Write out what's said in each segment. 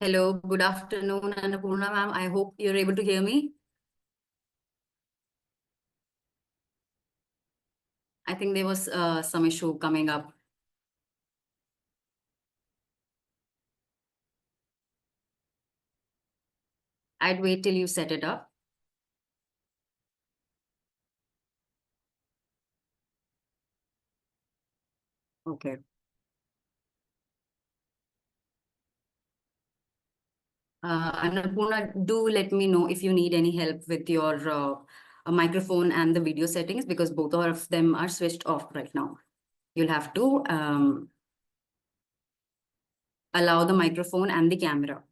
Hello, good afternoon, Annapurna ma'am. I hope you're able to hear me. I think there was some issue coming up. I'd wait till you set it up. Okay. Annapurna, do let me know if you need any help with your microphone and the video settings because both of them are switched off right now. You'll have to allow the microphone and the camera.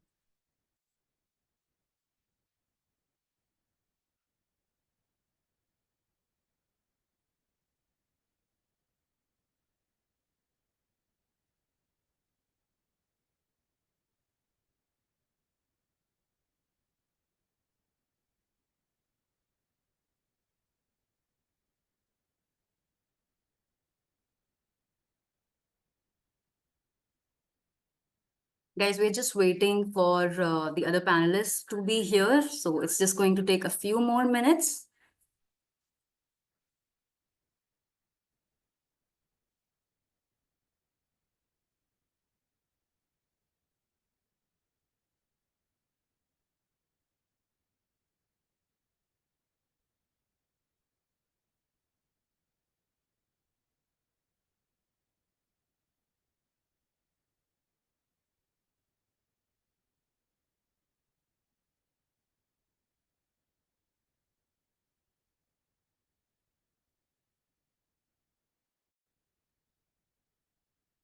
Guys, we're just waiting for the other panelists to be here. So it's just going to take a few more minutes.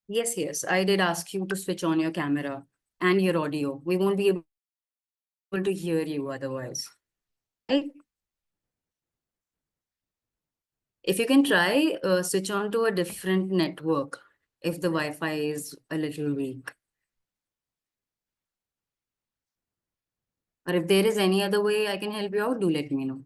Yes, yes. I did ask you to switch on your camera and your audio. We won't be able to hear you otherwise. Right? If you can try, switch on to a different network if the Wi-Fi is a little weak. Or if there is any other way I can help you out, do let me know.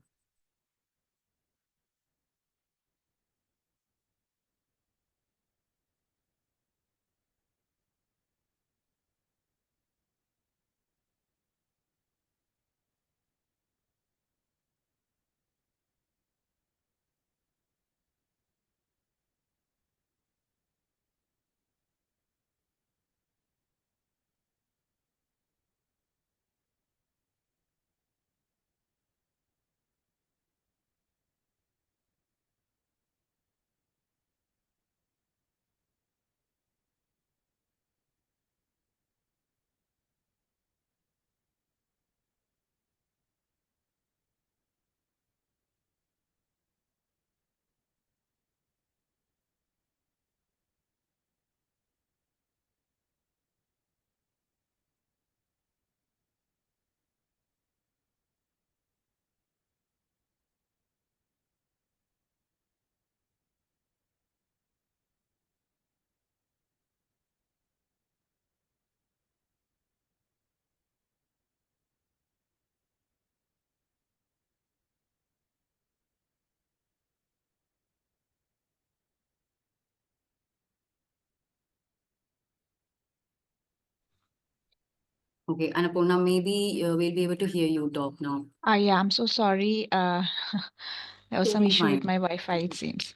Okay, Annapurna, maybe we'll be able to hear you talk now. Yeah, I'm so sorry. There was some Totally issue with fine. my Wi-Fi, it seems.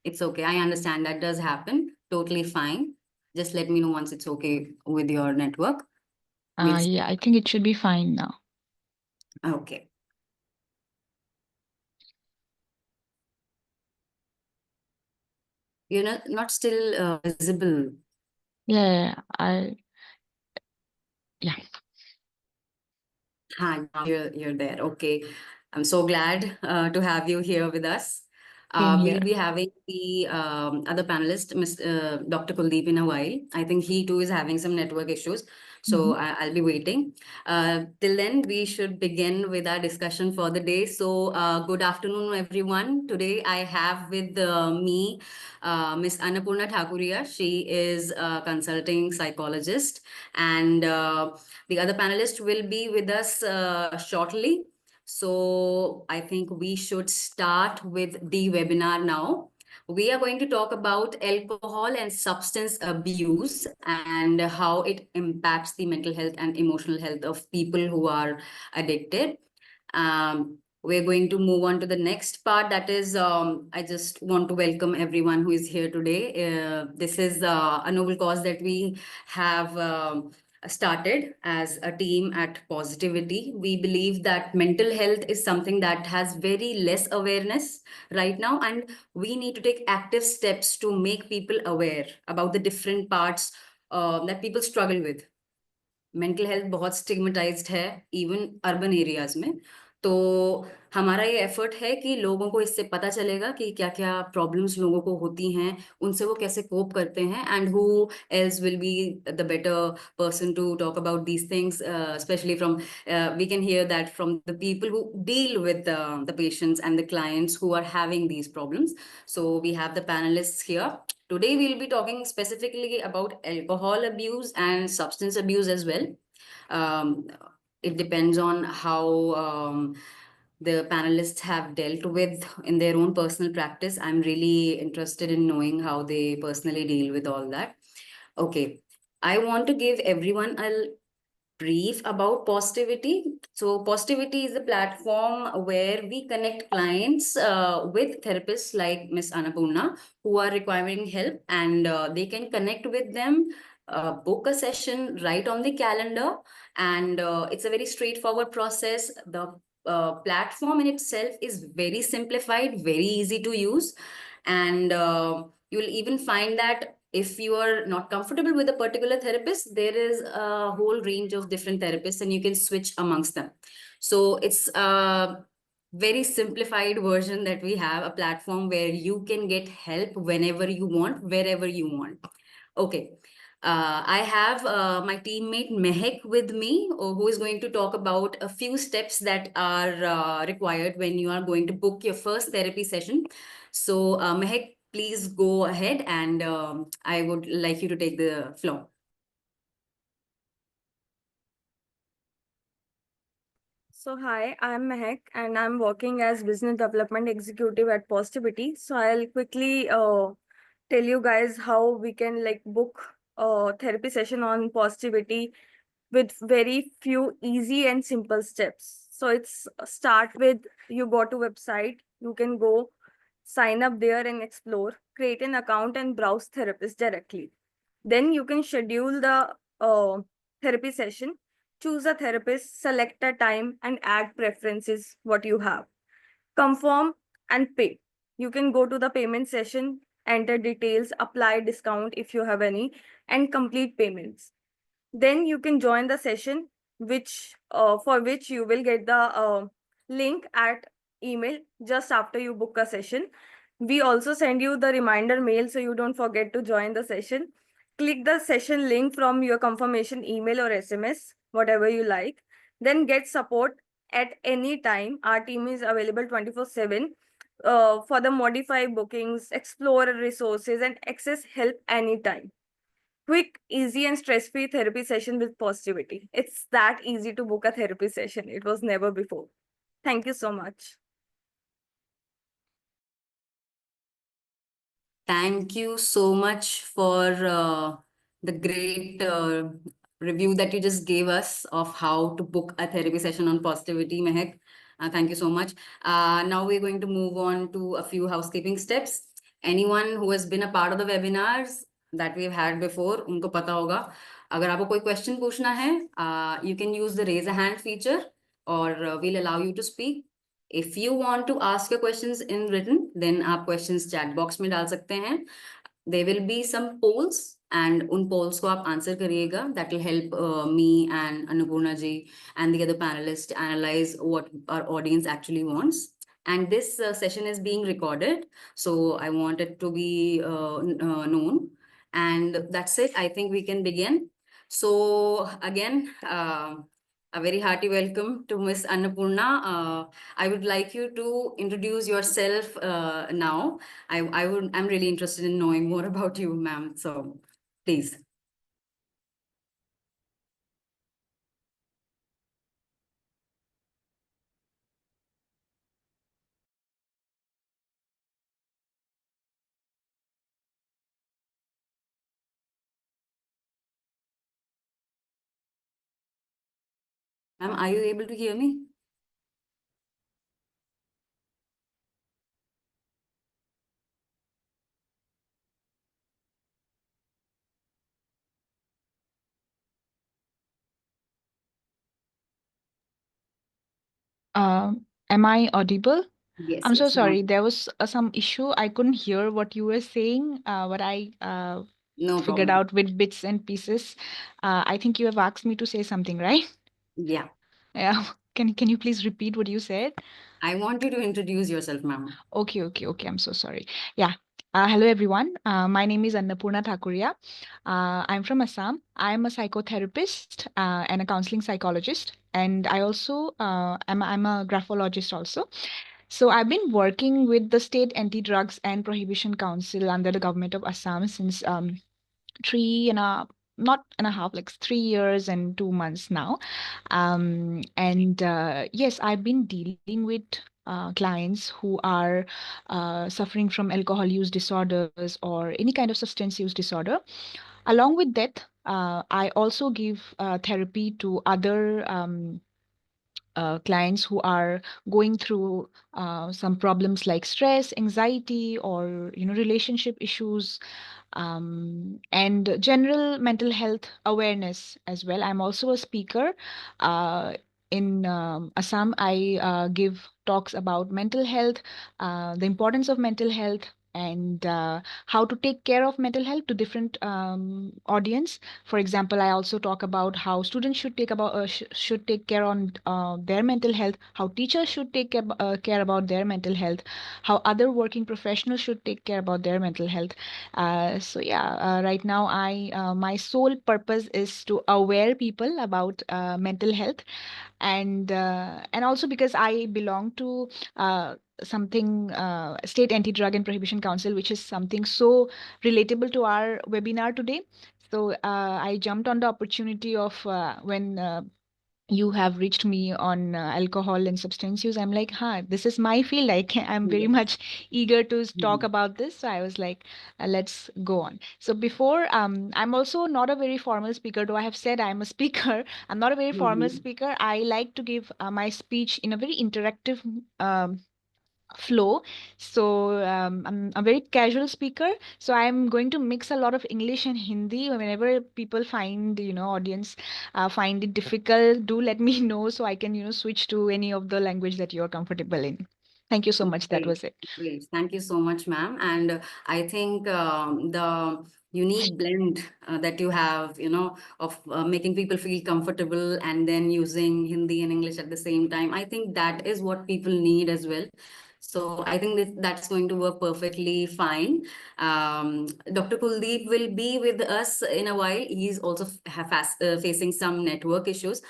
It's okay. I understand that does happen. Totally fine. Just let me know once it's okay with your network. We'll Yeah, I think it should be fine now. Okay. You're not still visible. Yeah. Yeah. Hi, you're there. Okay. I'm so glad to have you here with us. Same We'll here. be having the other panelist, Dr. Kuldeep, in a while. I think he too is having some network issues. So Mhm. I'll be waiting. Till then, we should begin with our discussion for the day. So good afternoon, everyone. Today, I have with me Miss Annapurna Thakuria. She is a consulting psychologist. And the other panelist will be with us shortly. So I think we should start with the webinar now. We are going to talk about alcohol and substance abuse and how it impacts the mental health and emotional health of people who are addicted. We're going to move on to the next part. That is, I just want to welcome everyone who is here today. This is a noble cause that we have started as a team at Positivity. We believe that mental health is something that has very less awareness right now, and we need to take active steps to make people aware about the different parts that people struggle with. Mental health बहुत स्टिग्मेटाइज्ड है even urban areas में. तो हमारा ये effort है कि लोगों को इससे पता चलेगा कि क्या क्या प्रॉब्लम्स लोगों को होती हैं, उनसे वो कैसे कोप करते हैं, and who else will be the better person to talk about these things, specially from we can hear that from the people who deal with the patients and the clients who are having these problems. So we have the panelists here. Today, we'll be talking specifically about alcohol abuse and substance abuse as well. Um, it depends on how the panelists have dealt with in their own personal practice. I'm really interested in knowing how they personally deal with all that. Okay, I want to give everyone a brief about Positivity. So, Positivity is a platform where we connect clients with therapists like Miss Annapurna who are requiring help, and they can connect with them, book a session right on the calendar, and it's a very straightforward process. The platform in itself is very simplified, very easy to use, and you'll even find that if you are not comfortable with a particular therapist, there is a whole range of different therapists and you can switch amongst them. So it's a very simplified version that we have, a platform where you can get help whenever you want, wherever you want. Okay. I have my teammate Mehek with me, who is going to talk about a few steps that are required when you are going to book your first therapy session. So, Mehek, please go ahead, and I would like you to take the floor. So hi, I'm Mehak and I'm working as business development executive at Positivity. So I'll quickly tell you guys how we can like book a therapy session on Positivity with very few easy and simple steps. So it's start with you go to website, you can go sign up there and explore, create an account and browse therapist directly. Then you can schedule the therapy session, choose a therapist, select a time, and add preferences what you have. Confirm and pay. You can go to the payment session, enter details, apply discount if you have any, and complete payments. Then you can join the session, which for which you will get the link at email just after you book a session. We also send you the reminder mail so you don't forget to join the session. Click the session link from your confirmation email or SMS, whatever you like. Then get support at any time. Our team is available 24/7 for the modify bookings, explore resources, and access help anytime. Quick, easy, and stress-free therapy session with Positivity. It's that easy to book a therapy session. It was never before. Thank you so much. Thank you so much for the great review that you just gave us of how to book a therapy session on Positivity, Mehak. Thank you so much. Now we're going to move on to a few housekeeping steps. Anyone who has been a part of the webinars that we've had before, उनको पता होगा. अगर आपको कोई question पूछना है, you can use the raise a hand feature, or we'll allow you to speak. If you want to ask your questions in written, then आप questions chat box में डाल सकते हैं. There will be some polls, and उन polls को आप answer करिएगा. That will help me and Annapurna ji and the other panelists analyze what our audience actually wants. And this session is being recorded, so I want it to be known. And that's it. I think we can begin. So again, a very hearty welcome to Miss Annapurna. I would like you to introduce yourself now. I'm really interested in knowing more about you, ma'am. So please. Ma'am, are you able to hear me? Am I audible? Yes, I'm so yes, now. sorry. There was some issue. I couldn't hear what you were saying, but I No figured problem. out with bits and pieces. I think you have asked me to say something, right? Yeah. Yeah. Can you please repeat what you said? I want you to introduce yourself, ma'am. Okay. I'm so sorry. Yeah. Hello, everyone. My name is Annapurna Thakuria. I'm from Assam. I'm a psychotherapist and a counseling psychologist, and I also I'm a graphologist also. So I've been working with the State Anti-Drugs and Prohibition Council under the government of Assam since three and a not and a half, like 3 years and 2 months now. And yes, I've been dealing with clients who are suffering from alcohol use disorders or any kind of substance use disorder. Along with that, I also give therapy to other clients who are going through some problems like stress, anxiety, or relationship issues, and general mental health awareness as well. I'm also a speaker. Uh, in Assam, I give talks about mental health, the importance of mental health, and how to take care of mental health to different audience. For example, I also talk about how students should should take care on their mental health, how teachers should take care about their mental health, how other working professionals should take care about their mental health. So yeah, right now my sole purpose is to aware people about mental health, and also because I belong to something State Anti-Drug and Prohibition Council, which is something so relatable to our webinar today. So I jumped on the opportunity of when you have reached me on alcohol and substance use. I'm like, huh, this is my field. I'm very Yes. much eager to talk Mhm. about this. So I was like, let's go on. So before, I'm also not a very formal speaker, though I have said I'm a speaker. I'm not a very formal Mhm. speaker. I like to give my speech in a very interactive flow. So I'm a very casual speaker. So I'm going to mix a lot of English and Hindi. Whenever people find, audience find it difficult, do let me know so I can, switch to any of the language that you're comfortable in. Thank you so much. That Great, was it. great. Thank you so much, ma'am. And I think the unique blend that you have, of making people feel comfortable and then using Hindi and English at the same time, I think that is what people need as well. So I think that's going to work perfectly fine. Dr. Kuldeep will be with us in a while. He's also facing some network issues.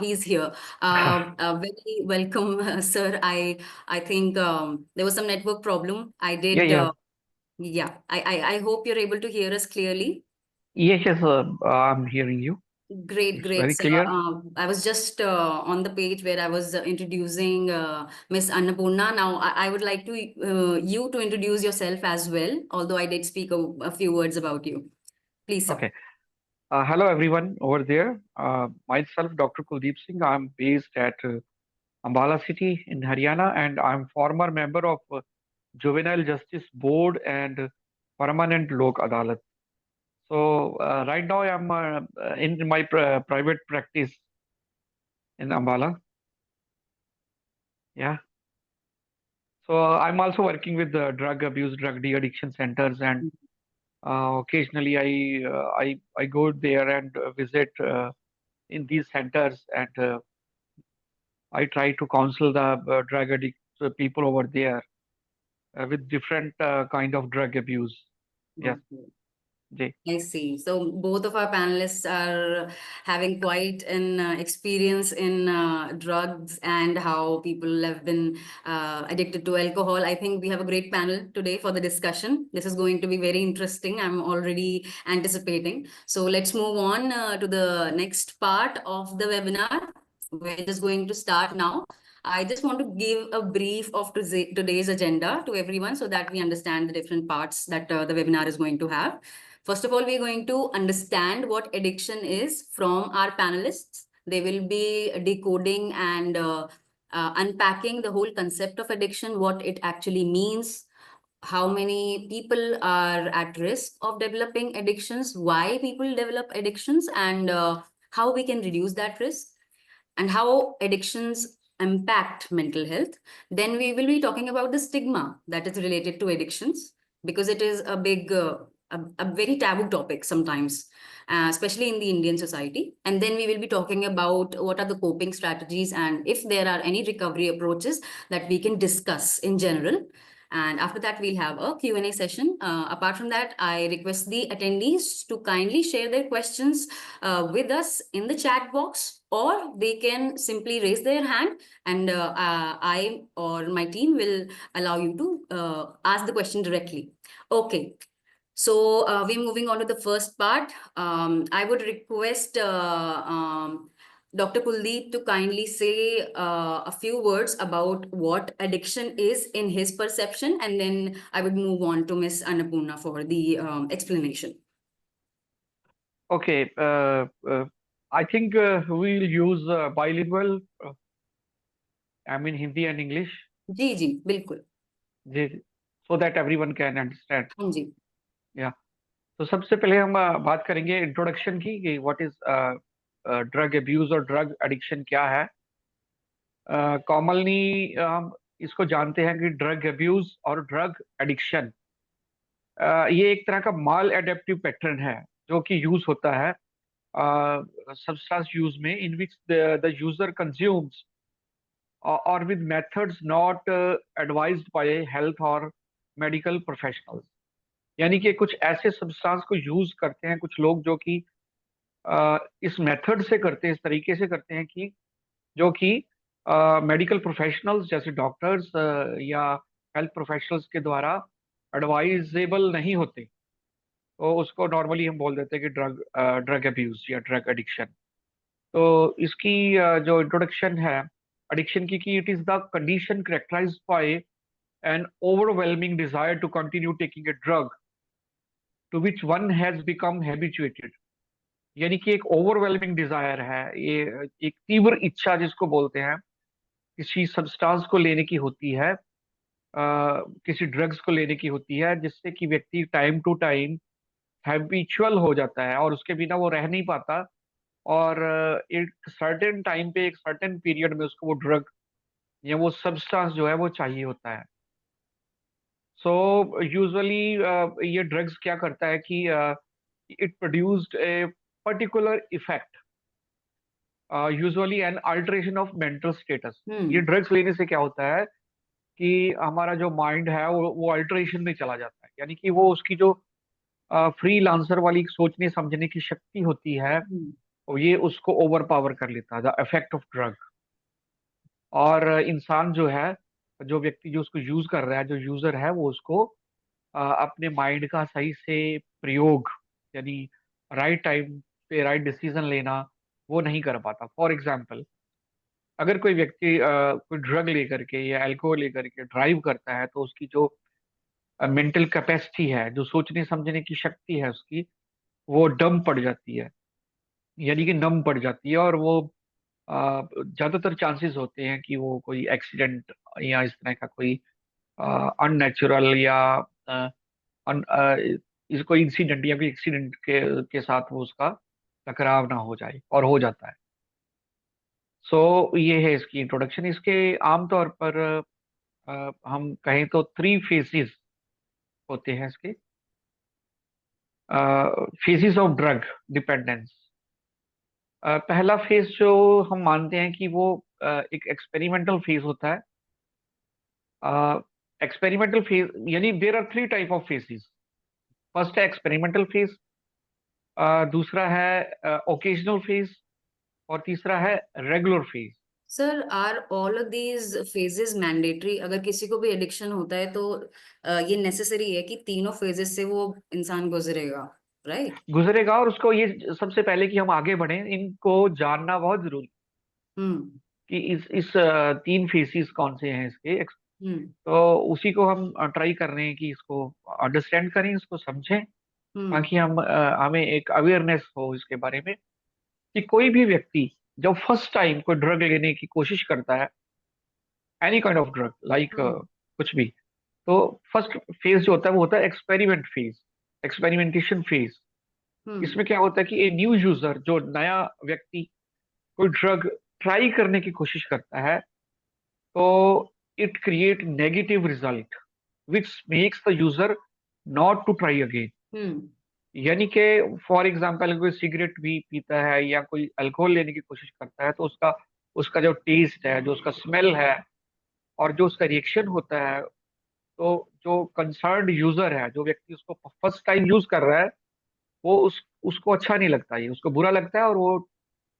He's here. Very welcome, sir. I think there was some network problem. I Yeah, did, yeah. yeah. I hope you're able to hear us clearly. Yes, I'm hearing you. Great, It's great. very So clear. I was just on the page where I was introducing Miss Annapurna. Now I would like to you to introduce yourself as well, although I did speak a few words about you. Please, sir. Okay. Hello, everyone over there. Myself, Dr. Kuldeep Singh. I'm based at Ambala city in Haryana, and I'm former member of Juvenile Justice Board and Permanent Lok Adalat. So right now I'm in my private practice in Ambala. Yeah. So I'm also working with the drug abuse, drug de-addiction centers, and occasionally I go there and visit in these centers, and I try to counsel the drug addict people over there with different kind of drug abuse. Yes, Okay. Jay. I see. So both of our panelists are having quite an experience in drugs and how people have been addicted to alcohol. I think we have a great panel today for the discussion. This is going to be very interesting. I'm already anticipating. So let's move on to the next part of the webinar. We're just going to start now. I just want to give a brief of today's agenda to everyone so that we understand the different parts that the webinar is going to have. First of all, we're going to understand what addiction is from our panelists. They will be decoding and unpacking the whole concept of addiction, what it actually means, how many people are at risk of developing addictions, why people develop addictions, and how we can reduce that risk, and how addictions impact mental health. Then we will be talking about the stigma that is related to addictions, because it is a big, a very taboo topic sometimes, especially in the Indian society. And then we will be talking about what are the coping strategies and if there are any recovery approaches that we can discuss in general. And after that, we'll have a Q&A session. Apart from that, I request the attendees to kindly share their questions with us in the chat box, or they can simply raise their hand, and I or my team will allow you to ask the question directly. Okay. So we're moving on to the first part. I would request Dr. Kuldeep to kindly say a few words about what addiction is in his perception, and then I would move on to Miss Annapurna for the explanation. Okay, I think we'll use bilingual, I mean Hindi and English, जी जी बिल्कुल. so that everyone can understand. हाँ जी. Yeah. तो सबसे पहले हम बात करेंगे introduction की कि व्हाट इज ड्रग अब्यूज और ड्रग एडिक्शन क्या है. कॉमनली हम इसको जानते हैं कि ड्रग अब्यूज और ड्रग एडिक्शन ये एक तरह का माल एडेप्टिव पैटर्न है जो कि यूज होता है सब्सटेंस यूज में, इन विच द यूजर कंज्यूम्स और with methods not advised by health और मेडिकल प्रोफेशनल्स. यानी कि कुछ ऐसे सब्सटेंस को यूज करते हैं कुछ लोग जो कि इस मेथड से करते हैं, इस तरीके से करते हैं कि जो कि मेडिकल प्रोफेशनल्स जैसे डॉक्टर्स या हेल्थ प्रोफेशनल्स के द्वारा एडवाइजेबल नहीं होते. तो उसको नॉर्मली हम बोल देते हैं कि ड्रग अब्यूज या ड्रग एडिक्शन. तो इसकी जो इंट्रोडक्शन है एडिक्शन की, it is the condition characterised by an overwhelming desire to continue taking a drug to which one has become habituated. यानी कि एक ओवरवेलमिंग डिजायर है, ये एक तीव्र इच्छा जिसको बोलते हैं किसी सब्सटेंस को लेने की होती है, किसी ड्रग्स को लेने की होती है, जिससे कि व्यक्ति टाइम टू टाइम हैबिचुअल हो जाता है और उसके बिना वो रह नहीं पाता. और एक सर्टेन टाइम पे, एक सर्टेन पीरियड में उसको वो ड्रग या वो सब्सटेंस जो है वो चाहिए होता है. सो यूजुअली ये ड्रग्स क्या करता है कि it produced a particular effect, usually an alteration of mental status. ये ड्रग्स लेने से क्या होता है कि हमारा जो माइंड है वो अल्टरेशन में चला जाता है. यानी कि वो उसकी जो फ्रीलांसर वाली सोचने समझने की शक्ति होती है वो ये उसको ओवर पावर कर लेता है, द इफेक्ट ऑफ ड्रग. और इंसान जो है, जो व्यक्ति जो उसको यूज कर रहा है, जो यूजर है, वो उसको अपने माइंड का सही से प्रयोग, यानी राइट टाइम पे राइट डिसीजन लेना, वो नहीं कर पाता. फॉर एग्जाम्पल, अगर कोई व्यक्ति कोई ड्रग लेकर के या अल्कोहल लेकर के ड्राइव करता है तो उसकी जो मेंटल कैपेसिटी है, जो सोचने समझने की शक्ति है उसकी, वो डम पड़ जाती है, यानी कि नम पड़ जाती है. और वो ज्यादातर चांसेस होते हैं कि वो कोई एक्सीडेंट या इस तरह का कोई अननेचुरल या इसको इंसिडेंट या कोई एक्सीडेंट के साथ वो उसका टकराव ना हो जाए, और हो जाता है. सो ये है इसकी इंट्रोडक्शन. इसके आमतौर पर हम कहें तो 3 फेजेस होते हैं इसके, फेजेस ऑफ ड्रग डिपेंडेंस. पहला फेज जो हम मानते हैं कि वो एक एक्सपेरिमेंटल फेज होता है. एक्सपेरिमेंटल फेज यानी there are 3 type of phases. First है एक्सपेरिमेंटल फेज, दूसरा है ओकेजनल फेज, और तीसरा है regular phase. Sir, are all of these phases mandatory? अगर किसी को भी एडिक्शन होता है तो ये नेसेसरी है कि तीनों फेजेस से वो इंसान गुजरेगा, राइट? गुजरेगा, और उसको ये सबसे पहले कि हम आगे बढ़े, इनको जानना बहुत जरूरी कि इस 3 फेजेस कौन से हैं इसके. तो उसी को हम ट्राई कर रहे हैं कि इसको अंडरस्टैंड करें, इसको समझें, ताकि हमें एक अवेयरनेस हो इसके बारे में कि कोई भी व्यक्ति जब फर्स्ट टाइम कोई ड्रग लेने की कोशिश करता है, any kind of drug like कुछ भी, तो फर्स्ट फेज जो होता है वो होता है एक्सपेरिमेंट फेज, एक्सपेरिमेंटेशन फेज। इसमें क्या होता है कि ए न्यू यूजर, जो नया व्यक्ति कोई ड्रग ट्राई करने की कोशिश करता है, तो it create negative result which makes the user not to try again. यानी कि फॉर एग्जाम्पल कोई सिगरेट भी पीता है या कोई अल्कोहल लेने की कोशिश करता है, तो उसका उसका जो टेस्ट है, जो उसका स्मेल है, और जो उसका रिएक्शन होता है, तो जो कंसर्न्ड यूजर है, जो व्यक्ति उसको फर्स्ट टाइम यूज कर रहा है, वो उसको अच्छा नहीं लगता, ये उसको बुरा लगता है, और वो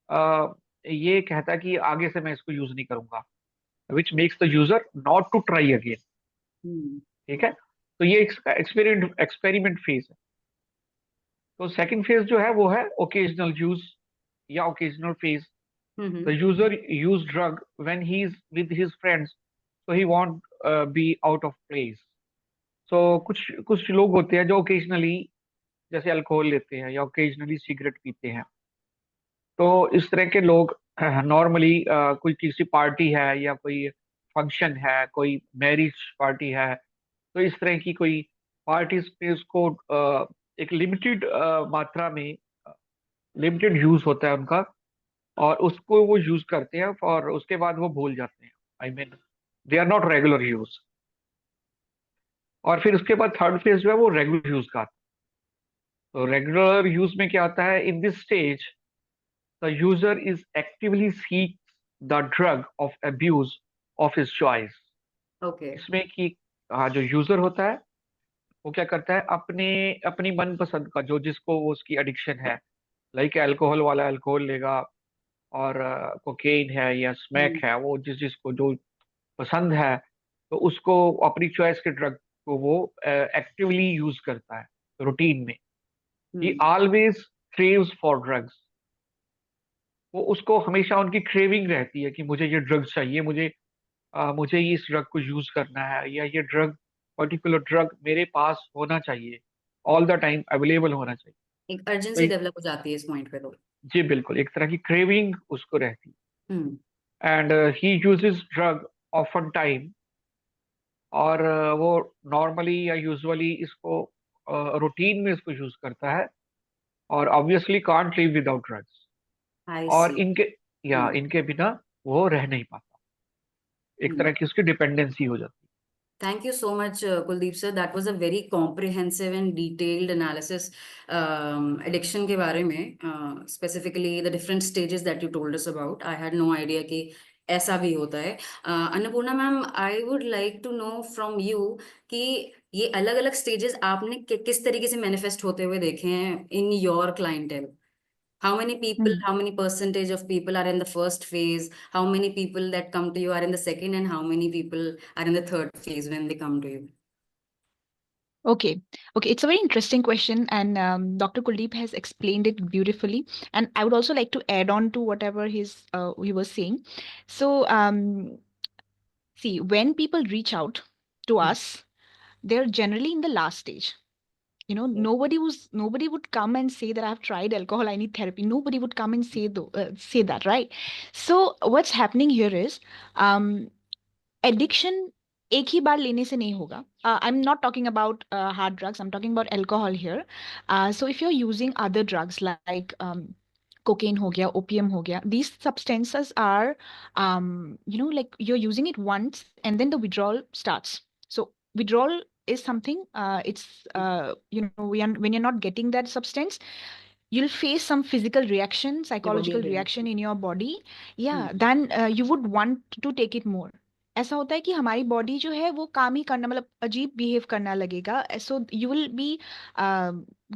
आ, ये कहता है कि आगे से मैं इसको यूज नहीं करूंगा, which makes the user not to try again. ठीक है, तो ये एक्सपेरिमेंट फेज है। तो सेकंड फेज जो है वो है ओकेजनल यूज या occasional phase. The user use drug when he is with his friends, so he won't be out of place. So कुछ कुछ लोग होते हैं जो ओकेजनली जैसे अल्कोहल लेते हैं या ओकेजनली सिगरेट पीते हैं। तो इस तरह के लोग नॉर्मली कोई किसी पार्टी है या कोई फंक्शन है, कोई मैरिज पार्टी है, तो इस तरह की कोई पार्टीज पे उसको एक लिमिटेड मात्रा में, लिमिटेड यूज होता है उनका, और उसको वो यूज करते हैं और उसके बाद वो भूल जाते हैं। I mean they are not regular use. और फिर उसके बाद थर्ड फेज जो है वो रेगुलर यूज का आता है। तो रेगुलर यूज में क्या आता है, in this stage the user is actively seek the drug of abuse of his choice. Okay. इसमें कि हाँ, जो यूजर होता है वो क्या करता है, अपने अपनी मनपसंद का, जो जिसको वो उसकी एडिक्शन है, लाइक अल्कोहल वाला अल्कोहल लेगा, और कोकेन है या स्मैक है, वो जिस जिसको जो पसंद है, तो उसको अपनी चॉइस के ड्रग को वो एक्टिवली यूज करता है रूटीन में। ही ऑलवेज क्रेव्स फॉर ड्रग्स। वो उसको हमेशा उनकी क्रेविंग रहती है कि मुझे ये ड्रग चाहिए, मुझे ये इस ड्रग को यूज करना है, या ये ड्रग, पर्टिकुलर ड्रग मेरे पास होना चाहिए, ऑल द टाइम अवेलेबल होना चाहिए। एक तो अर्जेंसी डेवलप हो जाती है इस पॉइंट पे तो। जी बिल्कुल, एक तरह की क्रेविंग उसको रहती हम्म है। And he uses drug often time, और वो नॉर्मली या यूजुअली इसको रूटीन में इसको यूज करता है, और obviously can't live without drugs. I और सी। इनके बिना वो रह नहीं पाता, एक तरह की उसकी डिपेंडेंसी हो जाती Thank you so much, Kuldeep sir. That was a very comprehensive and detailed analysis, addiction के बारे में, specifically the different stages that you told us about. I had no idea कि ऐसा भी होता है। Annapurna ma'am, I would like to know from you कि ये अलग अलग stages आपने किस तरीके से manifest होते हुए देखे हैं in your clientele? How many people, Hmm. how many percentage of people are in the first phase? How many people that come to you are in the second, and how many people are in the third phase when they come to you? Okay, okay, it's a very interesting question, and Dr. Kuldeep has explained it beautifully. And I would also like to add on to whatever he was saying. So, see, when people reach out to us, they're generally in the last stage. Nobody would come and say that I've tried alcohol, I need therapy. Nobody would come and say that, right? So what's happening here is, addiction एक ही बार लेने से नहीं होगा. I'm not talking about hard drugs. I'm talking about alcohol here. So if you're using other drugs like cocaine हो गया, opium हो गया, these substances are, like you're using it once and then the withdrawal starts. So withdrawal is something, when you're not getting that substance, you'll face some physical reaction, Your body psychological will reaction in your body. Yeah, Hmm. then you would want to take it more. ऐसा होता है कि हमारी body जो है वो काम ही करना, मतलब अजीब बिहेव करना लगेगा. So you will be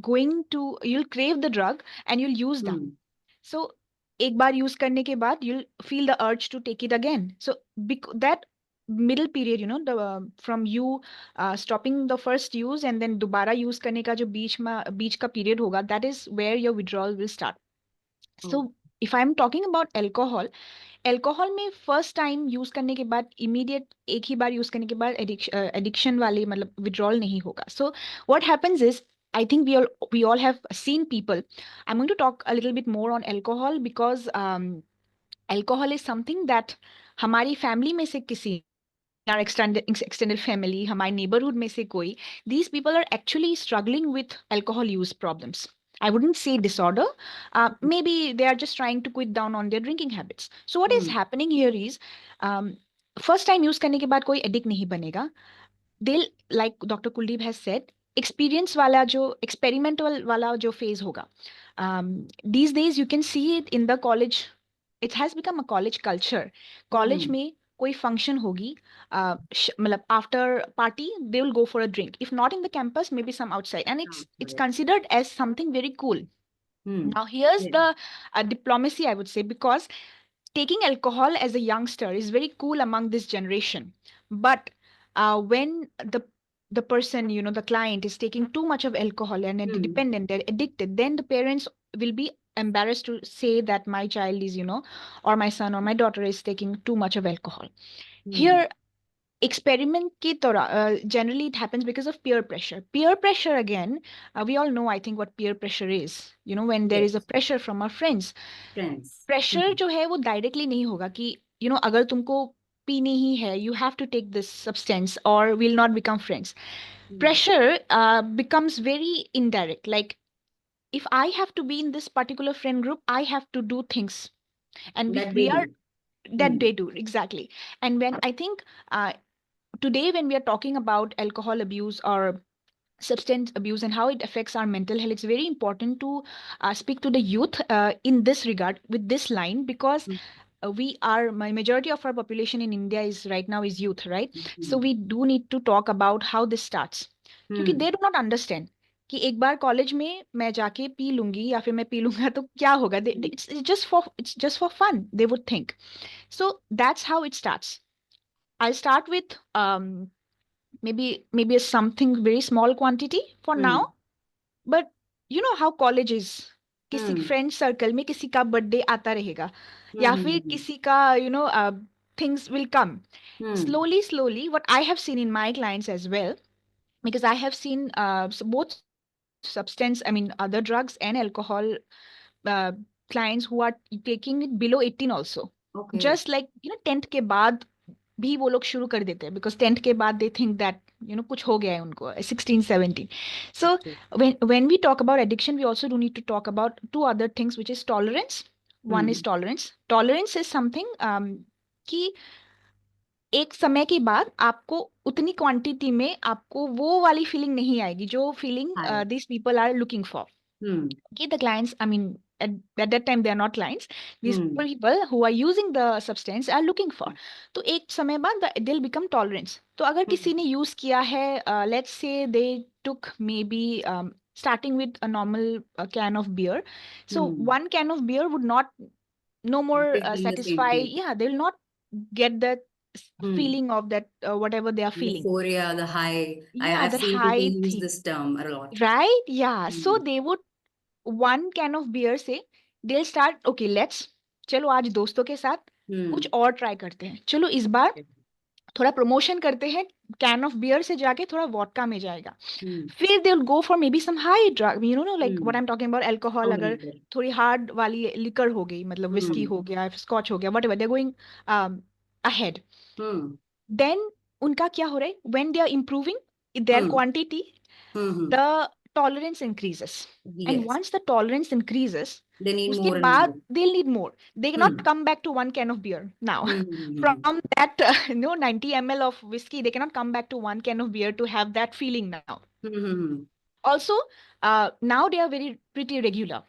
going to, you will crave the drug and you will use them. So एक बार यूज करने के बाद you'll feel the urge to take it again. So that middle period, the from you stopping the first use and then दोबारा use करने का जो बीच का पीरियड होगा, that is where your withdrawal will start. So if I'm talking about alcohol में first time use करने के बाद इमीडिएट एक ही बार यूज करने के बाद एडिक्शन वाले मतलब विड्रॉल नहीं होगा. So what happens is, I think we all have seen people. I'm going to talk a little bit more on alcohol because Alcohol is something that हमारी family में से किसी, our extended family, हमारे neighborhood में से कोई, these people are actually struggling with alcohol use problems. I wouldn't say disorder. Maybe they are just trying to quit down on their drinking habits. So what is happening here is, first time use करने के बाद कोई addict नहीं बनेगा. They'll, like Dr. Kuldeep has said, experience वाला जो experimental वाला जो phase होगा. These days you can see it in the college. It has become a college culture. College में कोई function होगी, मतलब after party they will go for a drink. If not in the campus, maybe some outside, and it's considered as something very cool. Now here's the diplomacy, I would say, because taking alcohol as a youngster is very cool among this generation, but when the person, you know, the client is taking too much of alcohol and dependent, they're addicted, then the parents will be embarrassed to say that my child is, you know, or my son or my daughter is taking too much of alcohol. Here, experiment ki tarah, generally it happens because of peer pressure. Peer pressure, again, we all know, I think, what peer pressure is. You know, when there is a pressure from our friends. Pressure जो है वो directly नहीं होगा कि, you know, अगर तुमको पीनी ही है, you have to take this substance or will not become friends. Pressure becomes very indirect. Like, if I have to be in this particular friend group, I have to do things, and if we are that they do, exactly. And when I think today when we are talking about alcohol abuse or substance abuse and how it affects our mental health, it's very important to speak to the youth in this regard with this line, because my majority of our population in India is right now is youth, right? So we do need to talk about how this starts, क्योंकि they do not understand कि एक बार college में मैं जाके P लूंगी या फिर मैं पी लूंगा तो क्या होगा. It's just for fun, they would think. So that's how it starts. I'll start with maybe something very small quantity for now, but you know how college is. किसी फ्रेंड सर्कल में किसी का birthday आता रहेगा या फिर किसी का, you know, things will come slowly. What I have seen in my clients as well, because I have seen both substance, I mean other drugs and alcohol clients who are taking it below 18 also. Just like, you know, 10th के बाद भी वो लोग शुरू कर देते हैं, because 10th के बाद they think that, you know, कुछ हो गया है उनको, 16 17. So when we talk about addiction, we also do need to talk about two other things, which is tolerance. One is tolerance is something कि एक समय के बाद आपको उतनी क्वांटिटी में आपको वो वाली फीलिंग नहीं आएगी जो feeling these people are looking for. Okay, the clients, I mean, at that time they are not clients. These people who are using the substance are looking for. तो एक समय बाद they'll become tolerance. तो अगर किसी ने use किया है, let's say they took maybe starting with a normal can of beer. So one can of beer would not no more satisfy. Yeah, they'll not get that feeling of that whatever they are feeling. Euphoria, the high. Yeah, I've that seen high people use thing. this term a lot. Right? Yeah. So they would one can of beer से they'll start, okay, let's, चलो आज दोस्तों के साथ कुछ और try करते हैं, चलो इस बार थोड़ा प्रमोशन करते हैं, कैन ऑफ बियर से जाके थोड़ा वोडका में जाएगा. फिर they will go for maybe some high drug, you know, like what I am talking about alcohol. अगर थोड़ी हार्ड वाली लिकर हो गई, मतलब विस्की हो गया, स्कॉच हो गया, whatever, they are going ahead. Then उनका क्या हो रहा है, when they are improving their quantity, the tolerance increases. And once the tolerance increases, they need उसके more and बाद more. they'll need more. They cannot come back to one can of beer now. From that 90 ml of whiskey, they cannot come back to one can of beer to have that feeling now. Also, now they are pretty regular.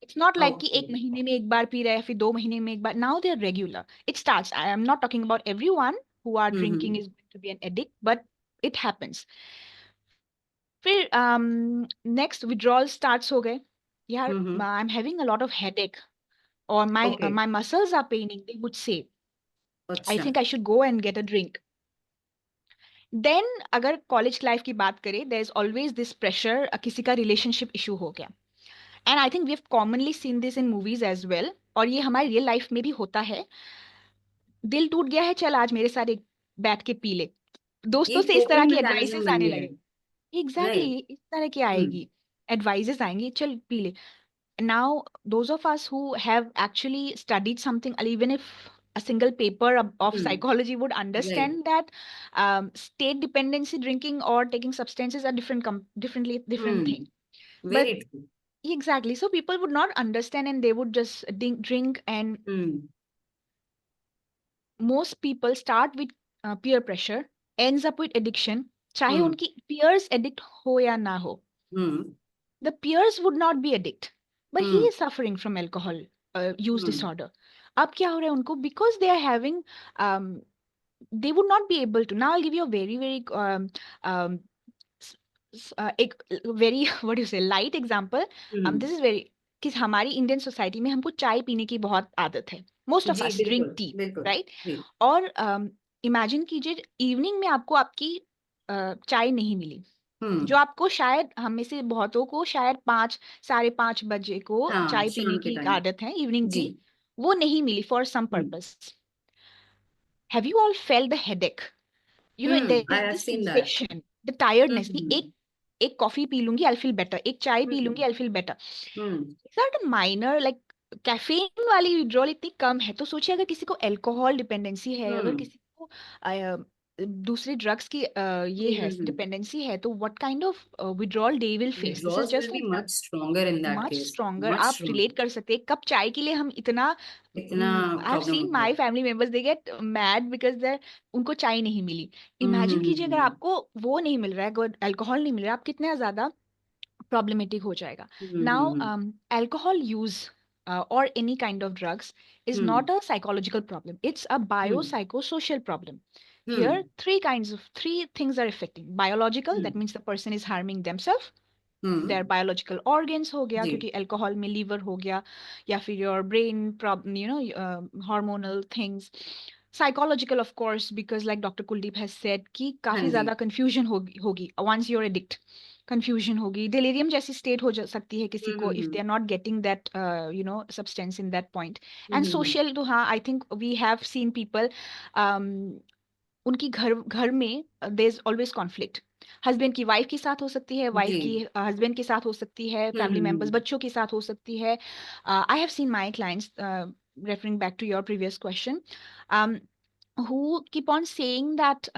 It's not like कि एक महीने में एक बार P रहे हैं, फिर 2 महीने में एक बार. Now they are regular. It starts. I am not talking about everyone who are drinking is going to be an addict, but it happens. फिर next withdrawal starts हो गए. यार, I'm having a lot of headache or my muscles are paining, they would say. I think I should go and get a drink. Then अगर college life की बात करें, there is always this pressure, किसी का relationship issue हो गया. And I think we have commonly seen this in movies as well. और ये हमारी real life में भी होता है. दिल टूट गया है, चल आज मेरे साथ एक बैठ के पी ले. दोस्तों से इस तरह की एडवाइसेस आने लगे. एग्जैक्टली इस तरह की आएगी, एडवाइजेस आएंगी, चल पी ले. now those of us who have actually studied something, even if a single paper of Hmm. psychology would Right. understand that state dependency drinking or taking substances are different Hmm. thing. But Very true. exactly, so people would not understand and they would just drink, and Hmm. most people start with peer pressure, ends up with addiction, चाहे Hmm. उनकी peers addict हो या ना हो. Hmm. The peers would not be addict, but he Hmm. is suffering from alcohol use Hmm. disorder. अब क्या हो रहा है उनको, because they are having um, they would not be able to. Now I'll give you a very um, एक very what do you say light example. Hmm. This is very कि हमारी Indian society में हमको चाय पीने की बहुत आदत है. Most of ji us drink बिल्कुल tea, बिल्कुल right? जी. और इमेजिन कीजिए इवनिंग में आपको आपकी चाय नहीं मिली, Hmm. जो आपको शायद हम में से बहुतों को शायद 5, 5:30 बजे को हाँ चाय पीने शाम के की टाइम. आदत है, इवनिंग जी. टी, वो नहीं मिली for some Hmm. Purpose. Have you all felt the headache, you know there I is have this seen that. Sensation, the tiredness कि Hmm. एक कॉफी पी लूंगी आई फील बेटर, एक चाय पी लूंगी Hmm. I feel better. Hmm. It's not a minor, like caffeine वाली withdrawal इतनी कम है, तो सोचिए अगर किसी को अल्कोहल डिपेंडेंसी है, अगर Hmm. किसी को दूसरे ड्रग्स की ये है Hmm. डिपेंडेंसी है, तो what kind of withdrawal they will face. This is Withdrawals will just be like much stronger in that much case. Stronger. Much आप stronger. रिलेट कर सकते हैं कप चाय के लिए हम इतना, इतना आई हैव प्रॉब्लम सीन होता है. My family members they get mad because they उनको चाय नहीं मिली. इमेजिन कीजिए अगर Hmm. आपको वो नहीं मिल रहा है, अगर अल्कोहल नहीं मिल रहा है, आप कितना ज्यादा problematic हो जाएगा. Now, Hmm. alcohol use or any kind of drugs is Hmm. not a psychological problem. It's a Hmm. biopsychosocial problem. Here, Hmm. three things are affecting. Biological, Hmm. that means the person is harming themselves. Their Hmm. biological organs हो गया, जी. क्योंकि alcohol में liver हो गया, या फिर your brain problem, hormonal things. Psychological, of course, because like Dr. Kuldeep has said कि हाँ काफी जी. ज्यादा confusion होगी once you're addict. Confusion होगी, delirium जैसी state हो सकती है किसी को if they are not getting that substance in that point. And social तो हाँ, I think we have seen people um, उनकी घर में there is always conflict. Husband की वाइफ के साथ हो सकती है, वाइफ जी. की हस्बैंड के साथ हो सकती है, फैमिली मेंबर्स बच्चों के साथ हो सकती है. आई have seen my clients, referring back to your previous question, who keep on saying that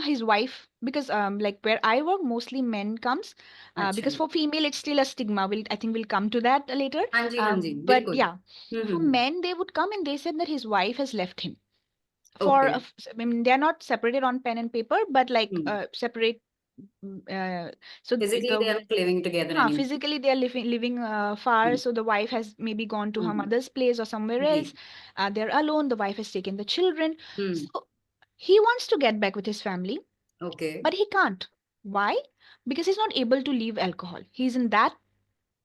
his wife, because like where I work mostly men comes, अच्छा. because for female it's still a stigma. I think we'll come to that later. हाँ जी But बिल्कुल. yeah, for men they would come and they said that his wife has left him for Okay. I mean they are not separated on pen and paper, but like Hmm. separate. uh, so Physically they are not living together anymore. physically they are living far, Hmm. so the wife has maybe gone to her Hmm. mother's place or somewhere ji. else. They're alone, the wife has taken the children. Hmm. So he wants to get back with his family, Okay. but he can't. Why? Because he's not able to leave alcohol. He's in that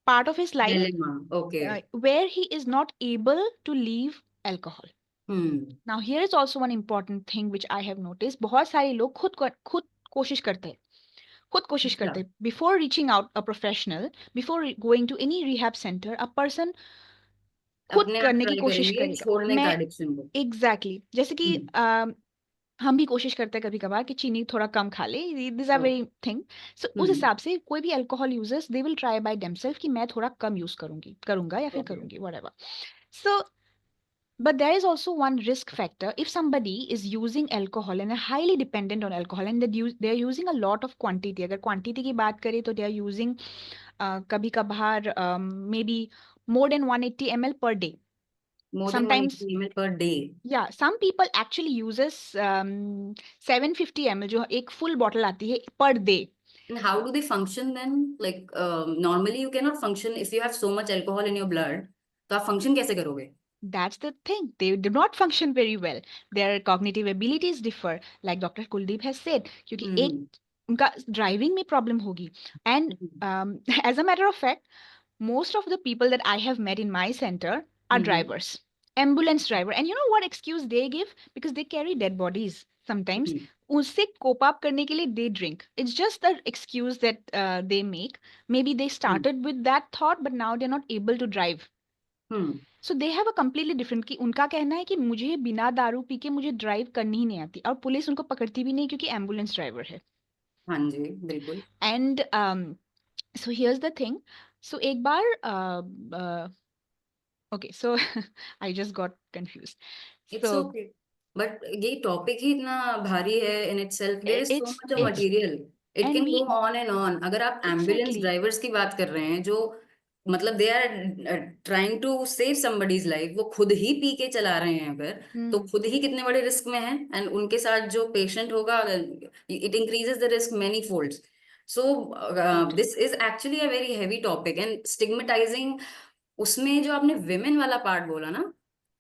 part of his life Dilemma. Okay. where he is not able to leave alcohol. Hmm. Now here is also one important thing which I have noticed. बहुत सारे लोग खुद कोशिश करते हैं, खुद कोशिश अच्छा. करते हैं. Before reaching out a professional, before going to any rehab center, a person खुद अपने आप करने की ट्राई कोशिश करेंगे करेगा. छोड़ने का मैं एडिक्शन को. एग्जैक्टली जैसे कि Hmm. हम भी कोशिश करते हैं कभी कभार कि चीनी थोड़ा कम खा ले. This are Oh. Very thing. So उस Hmm. हिसाब से कोई भी alcohol users they will try by themselves कि मैं थोड़ा कम यूज करूंगा या फिर Okay. करूंगी whatever. So but there is also one risk factor. If somebody is using alcohol and are highly dependent on alcohol and they are using a lot of quantity, अगर quantity की बात करें तो they are using कभी कभार maybe more than 180 ml per day. More than Sometimes 180 ml per day. yeah, some people actually uses 750 ml जो एक full bottle आती है per day. And how do they function then? Like normally you cannot function if you have so much alcohol in your blood. तो आप function कैसे करोगे? That's the thing. They do not function very well. Their cognitive abilities differ, like Dr. Kuldeep has said, क्योंकि एक Hmm. उनका driving में problem होगी. And as a matter of fact, most of the people that I have met in my center are Hmm. drivers, ambulance driver. And you know what excuse they give? Because they carry dead bodies sometimes. Hmm. उससे cope up करने के लिए they drink. It's just the excuse that they make. Maybe they started with that thought, but now they're not able to drive. Hmm. So they have a completely different, कि उनका कहना है कि मुझे बिना दारू पी के मुझे ड्राइव करनी ही नहीं आती, और पुलिस उनको पकड़ती भी नहीं क्योंकि एम्बुलेंस ड्राइवर है. हाँ जी बिल्कुल. And so here's the thing, So एक बार okay, so I just got confused. It's So okay. But ये टॉपिक ही इतना भारी है in itself. There is so it's much of it's material. It and can go we on and on. अगर आप ambulance exactly drivers की बात कर रहे हैं जो मतलब they are trying to save somebody's life, वो खुद ही पी के चला रहे हैं अगर, तो hmm, खुद ही कितने बड़े रिस्क में हैं, एंड उनके साथ जो पेशेंट होगा it increases the risk many folds. So right. This is actually a very heavy topic and stigmatising. उसमें जो आपने विमेन वाला पार्ट बोला ना,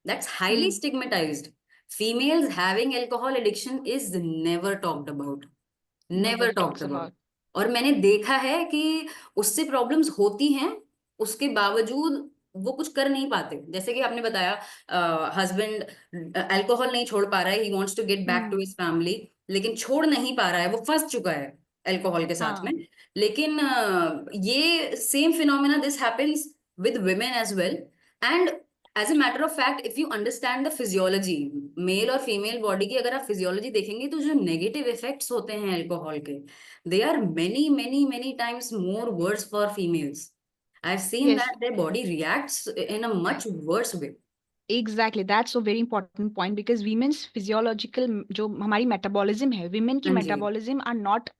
that's highly Hmm. stigmatized. Females having alcohol addiction is never talked about. Never Nobody talked talks about. about. और मैंने देखा है कि उससे प्रॉब्लम्स होती हैं, उसके बावजूद वो कुछ कर नहीं पाते. जैसे कि आपने बताया, हस्बैंड अल्कोहल नहीं छोड़ पा रहा है, he wants to get back Hmm. To his family, लेकिन छोड़ नहीं पा रहा है, वो फंस चुका है अल्कोहल के साथ हाँ. में. लेकिन ये same phenomena this happens with women as well. And as a matter of fact, if you understand the physiology, male और फीमेल बॉडी की अगर आप फिजियोलॉजी देखेंगे तो जो नेगेटिव इफेक्ट्स होते हैं अल्कोहल के, they are many times more worse for females. I've seen Yes, that their body reacts in a much worse way. exactly. That's a very important point because women's physiological जो हमारी metabolism है, women की हाँ जी. metabolism are not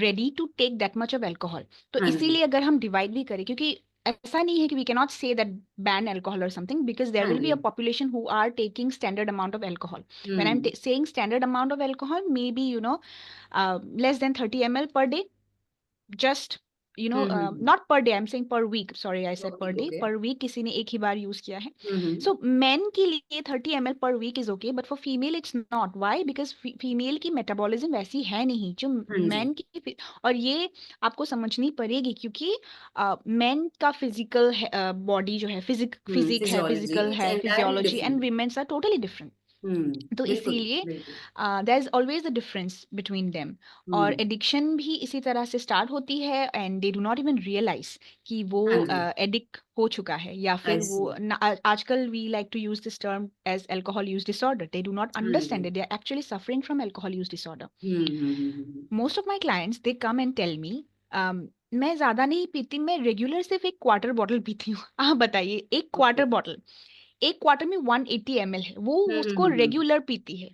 ready to take that much of alcohol. तो हाँ जी. इसीलिए अगर हम divide भी करें, क्योंकि ऐसा नहीं है कि we cannot say that ban alcohol or something because there हाँ will be ji. a population who are taking standard amount of alcohol. When I'm hmm. saying standard amount of alcohol, maybe less than 30 ml per day. Just not per day, I'm saying per week, sorry I said per Okay, day, okay. per week किसी ने एक ही बार use किया है. हम्म. So men के लिए 30 ml per week is okay, but for female it's not. Why? Because female की metabolism वैसी है नहीं जो हाँ जी. men की. और ये आपको समझनी पड़ेगी क्योंकि men का physical body जो है physique है, फिजियोलॉजी physical इट्स है, entirely physiology, and different. women's are totally different. तो बिल्कुल इसीलिए बिल्कुल. there is always a difference between them. और हम्म. एडिक्शन भी इसी तरह से स्टार्ट होती है and they do not even realise कि वो हाँ जी. एडिक्ट हो चुका है या आई फिर सी. वो आजकल we like to use this term as alcohol use disorder. They do not हाँ जी. Understand it. They are actually suffering from alcohol use disorder. Hmm. Most of my clients they come and tell me मैं ज्यादा नहीं पीती, मैं regular सिर्फ एक quarter bottle पीती हूँ. आप बताइए, एक ओके. क्वार्टर बॉटल, एक क्वार्टर में 180 ml है, वो उसको हम्म. रेगुलर पीती है.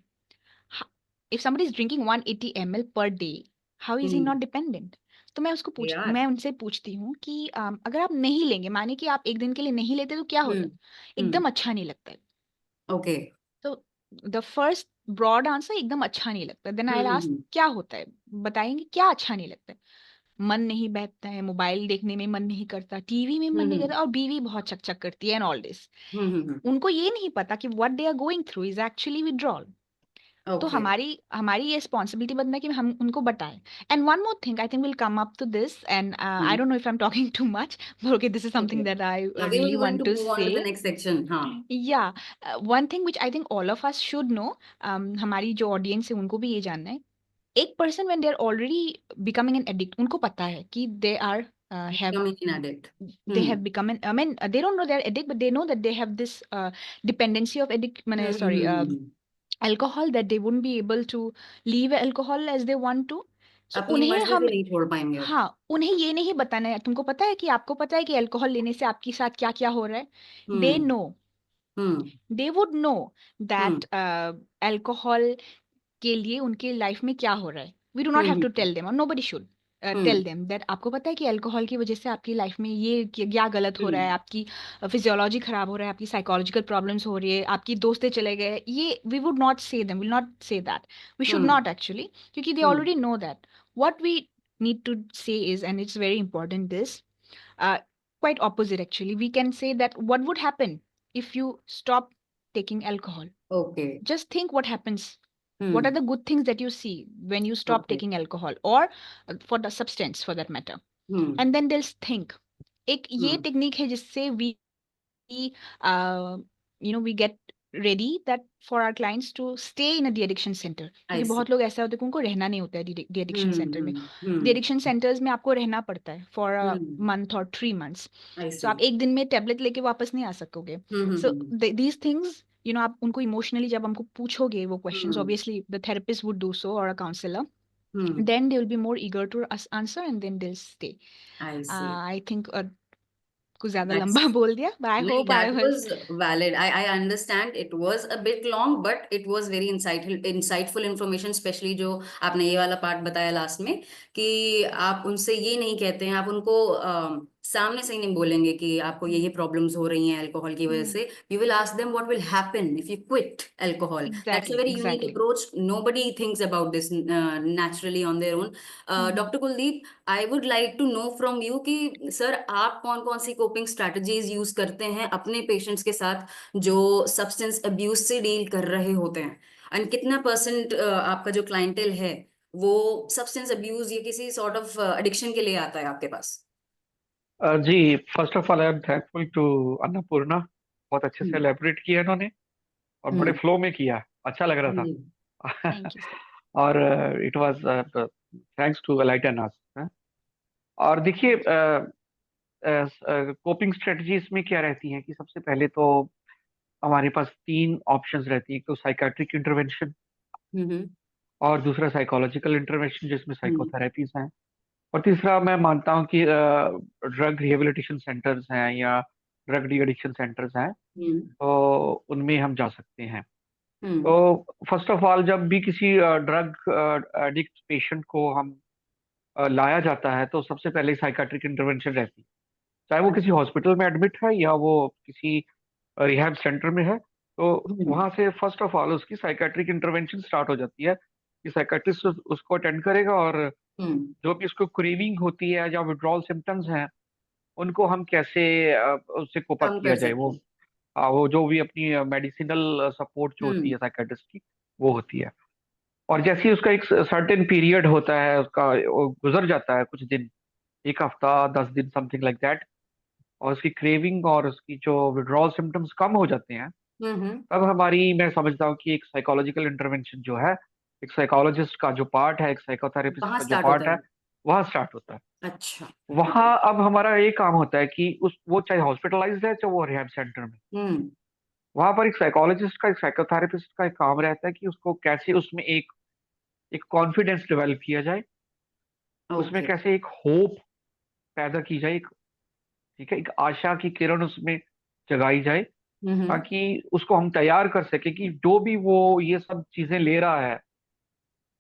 If somebody is drinking 180 ml per day, how is he not dependent? तो यार. मैं उनसे पूछती हूँ कि अगर आप नहीं लेंगे, माने कि आप एक दिन के लिए नहीं लेते तो क्या होता हम्म. है? हम्म. एकदम अच्छा नहीं लगता है. ओके. तो द फर्स्ट ब्रॉड आंसर एकदम अच्छा नहीं लगता. Then I ask hmm. क्या होता है, बताएंगे क्या अच्छा नहीं लगता है. मन नहीं बैठता है, मोबाइल देखने में मन नहीं करता, टीवी में मन नहीं हम्म. करता, और बीवी बहुत चकचक करती है एंड ऑल दिस. हम्म. उनको ये नहीं पता कि what they are going through is actually withdrawal. तो ओके. हमारी हमारी ये रिस्पॉन्सिबिलिटी बनना है कि हम उनको बताएं. And one more thing I think will come up to this and I don't know if I am talking too much, okay this is okay. Something that I we really were going want to to move on say. To the next section. हाँ. या one thing which I think all of us should know, हमारी जो audience है उनको भी ये जानना है. एक person when they are already becoming an addict, उनको पता है कि they are have Becoming an addict. they have become an, I mean they don't know they're addict, but they know that they have this dependency of addict, sorry, alcohol, that they wouldn't be able to leave alcohol as they want to. So अपनी उन्हें मर्जी हम, से नहीं छोड़ पाएंगे अब. हाँ, उन्हें ये नहीं बताना है. तुमको पता है कि आपको पता है कि अल्कोहल लेने से आपके साथ क्या क्या हो रहा है. They hmm. Know, hmm. They would know hmm. That alcohol के लिए उनके लाइफ में क्या हो रहा है. We do not have to tell them, और nobody should tell them that आपको पता है कि अल्कोहल की वजह से आपकी लाइफ में ये क्या गलत हो रहा है, आपकी फिजियोलॉजी खराब हो रहा है, आपकी साइकोलॉजिकल प्रॉब्लम्स हो रही है, आपकी दोस्तें चले गए. ये we would not say them, will not say that, we should not actually, क्योंकि they already know that. What we need to say is, and it's very important, this quite opposite actually, we can say that what would happen if you stop taking alcohol. Okay. Just think what happens. What are the good things that you see when you stop okay. taking alcohol, or for the substance for that matter? Hmm. And then they'll think. एक ये technique है जिससे we we get ready that for our clients to stay in a de-addiction center. I क्योंकि see. बहुत लोग ऐसे होते हैं कि उनको रहना नहीं होता है de-addiction center में. हम्म. de-addiction centers में आपको रहना पड़ता है for a month or 3 months. I So see. आप एक दिन में टेबलेट लेके वापस नहीं आ सकोगे. So these things, आप उनको इमोशनली जब हमको पूछोगे वो questions, obviously the therapist would do so or a counselor, then they will be more eager to answer and then they'll stay. I see. I think कुछ ज्यादा That's लंबा बोल दिया, but I No, hope I that was. was valid. I understand it was a bit long, but it was very insightful information, especially जो आपने ये वाला part बताया लास्ट में कि आप उनसे ये नहीं कहते हैं, आप उनको सामने से ही नहीं बोलेंगे कि आपको ये प्रॉब्लम्स हो रही हैं अल्कोहल की वजह से. You will ask them what will happen if you quit alcohol. That's a Exactly, very unique exactly. approach. Nobody thinks about this naturally on their own. Dr. Kuldeep, I would like to know from you कि sir आप कौन कौन सी coping strategies use करते हैं अपने patients के साथ जो सब्सटेंस अब्यूज से डील कर रहे होते हैं, एंड कितना परसेंट आपका जो क्लाइंटेल है वो सब्सटेंस अब्यूज या किसी सॉर्ट ऑफ एडिक्शन के लिए आता है आपके पास? जी, first of all I am thankful to Annapurna, बहुत अच्छे से हम्म, एलेबरेट किया इन्होंने और बड़े हम्म, फ्लो में किया, अच्छा लग रहा जी, था। Thank you, sir. और इट वाज थैंक्स टू एलाइटन अस। और देखिए, कोपिंग स्ट्रेटजीज में क्या रहती है कि सबसे पहले तो हमारे पास तीन ऑप्शंस रहती है। एक तो साइकाट्रिक इंटरवेंशन, हम्म, और दूसरा साइकोलॉजिकल इंटरवेंशन जिसमें हम्म, साइकोथेरेपीज हैं, और तीसरा मैं मानता हूँ कि ड्रग रिहेबिलिटेशन सेंटर्स हैं या ड्रग डी एडिक्शन सेंटर्स हैं, हम्म, तो उनमें हम जा सकते हैं। हम्म, तो फर्स्ट ऑफ ऑल जब भी किसी ड्रग एडिक्ट पेशेंट को हम लाया जाता है तो सबसे पहले साइकाट्रिक इंटरवेंशन रहती है, चाहे वो किसी हॉस्पिटल में एडमिट है या वो किसी रिहैब सेंटर में है। तो हम्म, वहां से फर्स्ट ऑफ ऑल उसकी साइकाट्रिक इंटरवेंशन स्टार्ट हो जाती है कि साइकाट्रिस्ट उसको अटेंड करेगा, और हम्म, जो भी उसको क्रेविंग होती है या विड्रॉल सिम्टम्स हैं उनको हम कैसे उससे कोप अप कम किया कर जाए। सकते हैं। वो जो भी अपनी मेडिसिनल सपोर्ट जो होती हम्म, है साइकाट्रिस्ट की, वो होती है। और जैसे ही उसका एक सर्टेन पीरियड होता है, उसका वो गुजर जाता है कुछ दिन, एक हफ्ता 10 दिन समथिंग लाइक दैट, और उसकी क्रेविंग और उसकी जो विड्रॉल सिम्टम्स कम हो जाते हैं, हम्म, तब हमारी, मैं समझता हूँ कि एक साइकोलॉजिकल इंटरवेंशन जो है, एक साइकोलॉजिस्ट का जो पार्ट है, एक साइकोथेरेपिस्ट वहां का जो स्टार्ट होता पार्ट है, है। वहाँ स्टार्ट होता है। अच्छा। वहाँ अब हमारा ये काम होता है कि उस वो चाहे हॉस्पिटलाइज्ड है चाहे वो रिहैब सेंटर में, हम्म, वहां पर एक साइकोलॉजिस्ट का, एक साइकोथेरेपिस्ट का एक काम रहता है कि उसको कैसे उसमें एक एक कॉन्फिडेंस डेवलप किया जाए, उसमें ओके। कैसे एक होप पैदा की जाए, ठीक है, एक आशा की किरण उसमें जगाई जाए, हम्म, ताकि उसको हम तैयार कर सके कि जो भी वो ये सब चीजें ले रहा है,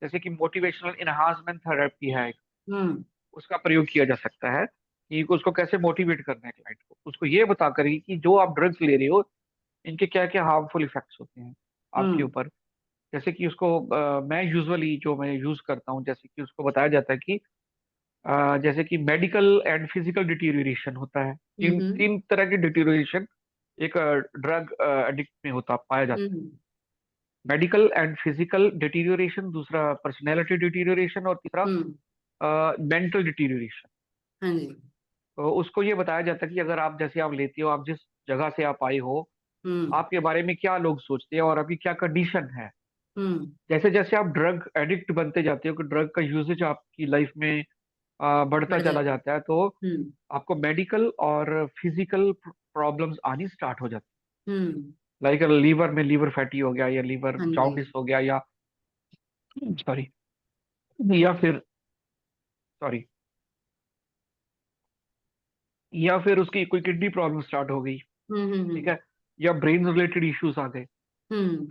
जैसे कि मोटिवेशनल इनहांसमेंट थेरेपी है, हम्म, उसका प्रयोग किया जा सकता है कि उसको कैसे मोटिवेट करना है क्लाइंट को, उसको ये बता कर कि जो आप ड्रग्स ले रहे हो इनके क्या क्या हार्मफुल इफेक्ट्स होते हैं आपके हम्म, ऊपर। जैसे कि उसको मैं यूजुअली जो मैं यूज करता हूँ, जैसे कि उसको बताया जाता है कि जैसे कि मेडिकल एंड फिजिकल डिटीरियोरेशन होता है, तीन हम्म, तीन तरह की डिटीरियोरेशन एक ड्रग एडिक्ट में होता पाया जाता है। हम्म, मेडिकल एंड फिजिकल डिटीरियोरेशन, दूसरा पर्सनैलिटी डिटीरियोरेशन, और तीसरा हम्म, मेंटल डिटीरियोरेशन। हाँ जी। तो उसको ये बताया जाता है कि अगर आप, जैसे आप लेते हो, आप जिस जगह से आप आए हो, हम्म, आपके बारे में क्या लोग सोचते हैं और अभी क्या कंडीशन है। हम्म, जैसे जैसे आप ड्रग एडिक्ट बनते जाते हो कि ड्रग का यूजेज आपकी लाइफ में बढ़ता बढ़ चला जाता है। जाता है, तो हम्म, आपको मेडिकल और फिजिकल प्रॉब्लम्स आनी स्टार्ट हो जाती हम्म, है। लाइक लीवर में लीवर फैटी हो गया, या लीवर हाँ जी। जॉन्डिस हो गया, या सॉरी, या फिर सॉरी, या फिर उसकी कोई किडनी प्रॉब्लम स्टार्ट हो गई, हम्म, ठीक है, या ब्रेन रिलेटेड इश्यूज आ गए, हम्म,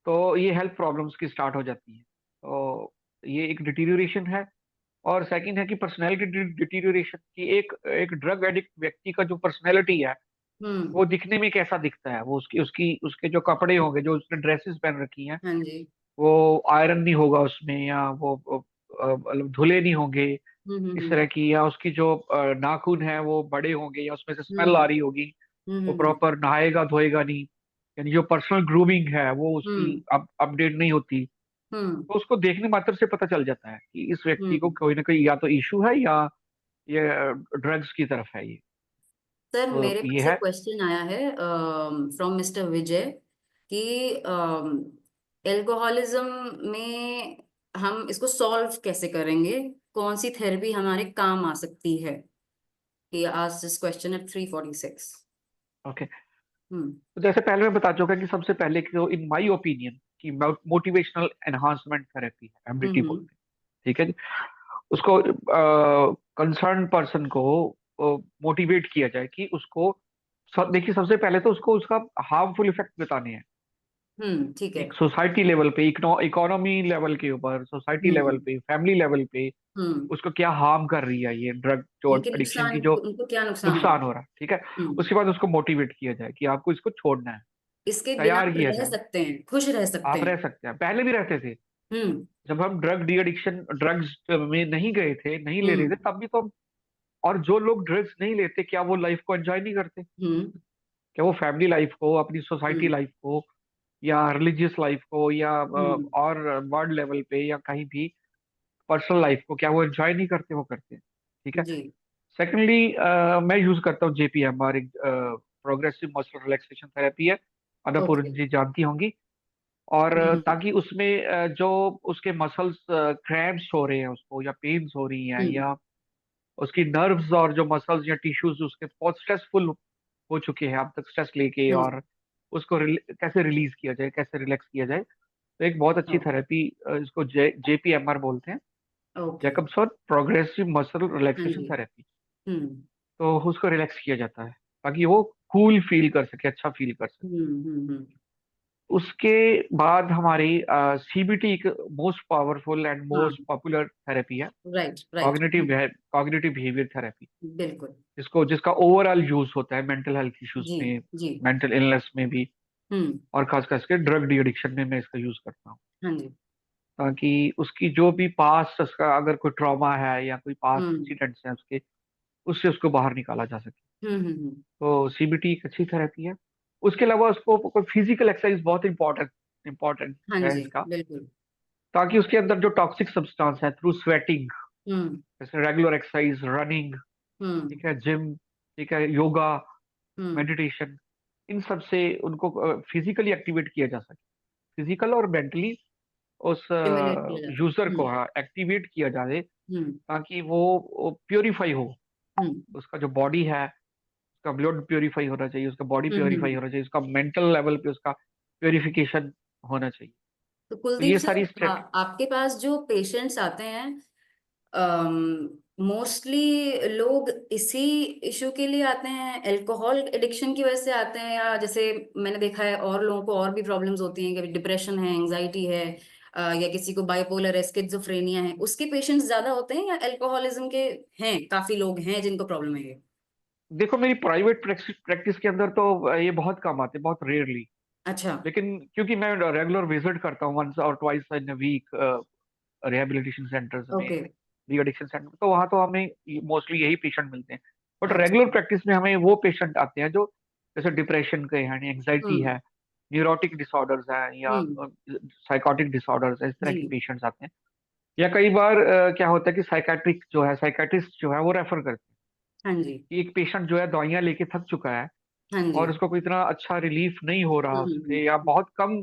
तो ये हेल्थ प्रॉब्लम्स की स्टार्ट हो जाती है। तो ये एक डिटीरियोरेशन है। और सेकंड है कि पर्सनैलिटी डिटीरियोरेशन की, एक एक ड्रग एडिक्ट व्यक्ति का जो पर्सनैलिटी है, हम्म, वो दिखने में कैसा दिखता है, वो उसकी उसकी उसके जो कपड़े होंगे, जो उसने ड्रेसेस पहन रखी हैं, हाँ जी। वो आयरन नहीं होगा उसमें, या वो मतलब धुले नहीं होंगे हम्म, इस तरह की, या उसकी जो नाखून है वो बड़े होंगे, या उसमें से स्मेल आ हम्म, रही होगी, हम्म, वो प्रॉपर नहाएगा धोएगा नहीं, यानी जो पर्सनल ग्रूमिंग है वो उसकी हम्म, अपडेट नहीं होती। हम्म, तो उसको देखने मात्र से पता चल जाता है कि इस व्यक्ति को हम्म। कोई ना कोई या तो इशू है, या ये ड्रग्स की तरफ है ये। सर तो मेरे ये पास एक है। क्वेश्चन आया है फ्रॉम मिस्टर विजय कि एल्कोहलिज्म में हम इसको सॉल्व कैसे करेंगे, कौन सी थेरेपी हमारे काम आ सकती है? He asked this question at 3:46. Okay, हम्म, तो जैसे पहले मैं बता चुका कि सबसे पहले तो इन माय ओपिनियन कि मोटिवेशनल एनहांसमेंट थेरेपी है, एमडीटी हम्म, बोलते हैं। ठीक है जी। उसको कंसर्न पर्सन को मोटिवेट किया जाए कि उसको देखिए, सबसे पहले तो उसको उसका हार्मफुल इफेक्ट बताने हैं, ठीक है। एक सोसाइटी लेवल पे, इकोनॉमी लेवल के ऊपर, सोसाइटी लेवल हम्म पे, फैमिली लेवल पे हम्म उसको क्या हार्म कर रही है ये ड्रग, जो उनके एडिक्शन नुकसान, की जो उनको क्या नुकसान हो रहा नुकसान हो रहा है, ठीक है। है। उसके बाद उसको मोटिवेट किया जाए कि आपको इसको छोड़ना है, इसके बिना तैयार आप किया रह जाए। सकते हैं, खुश रह सकते आप हैं। रह सकते हैं, पहले भी रहते थे। हम्म जब हम ड्रग्स में नहीं गए थे, नहीं ले रहे थे, हम्म तब भी तो हम, और जो लोग ड्रग्स नहीं लेते, क्या वो लाइफ को एंजॉय नहीं करते? हम्म क्या वो फैमिली लाइफ को, अपनी सोसाइटी हम्म लाइफ को, या रिलीजियस लाइफ को, या हम्म और वर्ल्ड लेवल पे, या कहीं भी पर्सनल लाइफ को, क्या वो एंजॉय नहीं करते? वो करते हैं, ठीक है। जी। सेकेंडली, मैं यूज करता हूँ JPMR, एक प्रोग्रेसिव मसल रिलैक्सेशन थेरेपी है, ओके। अन्नपूर्ण जी जानती होंगी। और हम्म ताकि उसमें जो उसके मसल्स क्रैम्प्स हो रहे हैं उसको, या पेन्स हो रही हैं, हम्म या उसकी नर्व्स और जो मसल्स या टिश्यूज उसके बहुत स्ट्रेसफुल हो चुके हैं अब तक, स्ट्रेस लेके, हाँ जी। और उसको कैसे रिलीज किया जाए, कैसे रिलैक्स किया जाए। तो एक बहुत अच्छी ओके। थेरेपी, इसको JPMR बोलते हैं, ओके। जैकब्सन प्रोग्रेसिव मसल हाँ रिलैक्सेशन जी। थेरेपी। हम्म तो उसको रिलैक्स किया जाता है ताकि वो कूल फील कर सके, अच्छा फील कर सके। हम्म। उसके बाद हमारी CBT एक मोस्ट पावरफुल एंड हाँ। मोस्ट पॉपुलर थेरेपी है, right right. Cognitive behaviour therapy, बिल्कुल। जिसका ओवरऑल यूज होता है मेंटल हेल्थ इश्यूज जी में, जी। मेंटल इलनेस में भी, हम्म। और खास करके ड्रग डी एडिक्शन में मैं इसका यूज करता हूँ, हाँ जी। ताकि उसकी जो भी पास्ट, उसका अगर कोई ट्रॉमा है या कोई पास्ट हम्म इंसिडेंट्स हैं उसके, उससे उसको बाहर निकाला जा सके। हम्म। तो CBT एक अच्छी थेरेपी है। उसके अलावा उसको कोई फिजिकल एक्सरसाइज बहुत इंपॉर्टेंट इंपॉर्टेंट हाँ है जी। इसका, बिल्कुल। ताकि उसके अंदर जो टॉक्सिक सब्सटेंस है थ्रू स्वेटिंग, हम्म जैसे रेगुलर एक्सरसाइज, रनिंग, हम्म ठीक है, जिम, ठीक है, योगा, हम्म मेडिटेशन, इन सब से उनको फिजिकली एक्टिवेट किया जा सके, फिजिकल और मेंटली उस स्टिमुलेट किया जाता यूजर है। को, हाँ, एक्टिवेट किया जाए, हम्म ताकि वो प्योरीफाई हो, हम्म उसका जो बॉडी है, उसका ब्लड प्योरीफाई होना चाहिए, उसका बॉडी प्योरीफाई हम्म। होना चाहिए, उसका मेंटल लेवल पे उसका प्योरीफिकेशन होना चाहिए। तो तो कुलदीप ये सारी सर, आपके पास जो पेशेंट्स आते हैं, मोस्टली लोग इसी इशू के लिए आते हैं, अल्कोहल एडिक्शन की वजह से आते हैं, या जैसे मैंने देखा है और लोगों को और भी प्रॉब्लम्स होती हैं, कभी डिप्रेशन है, एंजाइटी है, या किसी को बाइपोलर है, स्किज़ोफ्रेनिया है, उसके पेशेंट्स ज्यादा होते हैं, या अल्कोहलिज्म के हैं काफी लोग हैं जिनको प्रॉब्लम है ये? देखो, मेरी प्राइवेट प्रैक्टिस के अंदर तो ये बहुत कम आते, बहुत रेयरली। अच्छा। लेकिन क्योंकि मैं रेगुलर विजिट करता हूँ, once or twice in a week, rehabilitation centres में, ओके। डी एडिक्शन सेंटर में, तो वहाँ तो हमें मोस्टली यही पेशेंट मिलते हैं। बट अच्छा। रेगुलर प्रैक्टिस में हमें वो पेशेंट आते हैं जो, जैसे डिप्रेशन के हैं, एंग्जाइटी हम्म है, न्यूरोटिक डिसऑर्डर्स हैं, या हम्म। साइकोटिक डिसऑर्डर्स है, इस तरह जी। के पेशेंट्स आते हैं। या कई बार क्या होता है कि साइकाट्रिस्ट जो है वो रेफर करते हैं हाँ जी। कि एक पेशेंट जो है दवाइयाँ लेके थक चुका है, हाँ जी। और उसको कोई इतना अच्छा रिलीफ नहीं हो रहा उससे, या हम्म। बहुत कम,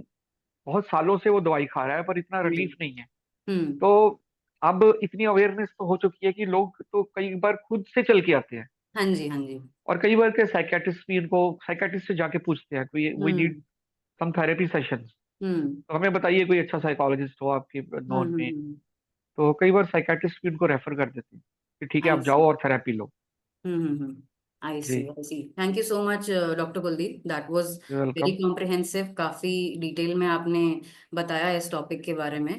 बहुत सालों से वो दवाई खा रहा है पर इतना हाँ जी। रिलीफ नहीं है। हम्म। तो अब इतनी अवेयरनेस तो हो चुकी है कि लोग तो कई बार खुद से चल के आते हैं, हाँ जी। हाँ जी। और कई बार के साइकेट्रिस्ट भी इनको, साइकेट्रिस्ट से जाके पूछते हैं, we need hmm some therapy sessions, hmm तो हमें बताइए कोई अच्छा साइकोलॉजिस्ट हो आपके नोन में। हम्म। तो कई बार साइकेट्रिस्ट भी उनको रेफर कर देते हैं कि ठीक है, आई आप सी। जाओ और थेरेपी लो। आई सी जी, I see. Thank you so much doctor Kuldeep, that was you very welcome. Comprehensive, काफी डिटेल में आपने बताया इस टॉपिक के बारे में।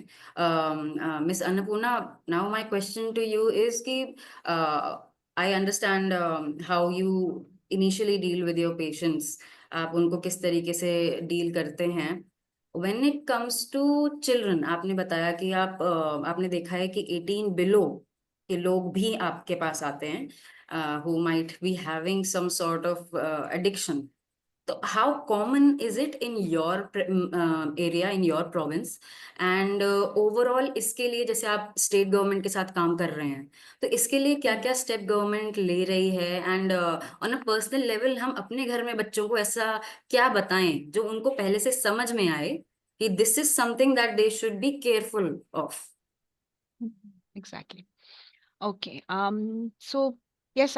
Miss Annapurna, now my question to you is कि I understand how you initially deal with your patients, आप उनको किस तरीके से डील करते हैं। When it comes to children, आपने बताया कि आपने देखा है कि 18 बिलो के लोग भी आपके पास आते हैं, who might be having some sort of addiction. So how common is it in your area, in your province? And overall इसके लिए, जैसे आप स्टेट गवर्नमेंट के साथ काम कर रहे हैं, तो इसके लिए क्या क्या स्टेप गवर्नमेंट ले रही है, and on a personal level हम अपने घर में बच्चों को ऐसा क्या बताएं जो उनको पहले से समझ में आए कि this is something that they should be careful of? Exactly. Okay. So yes,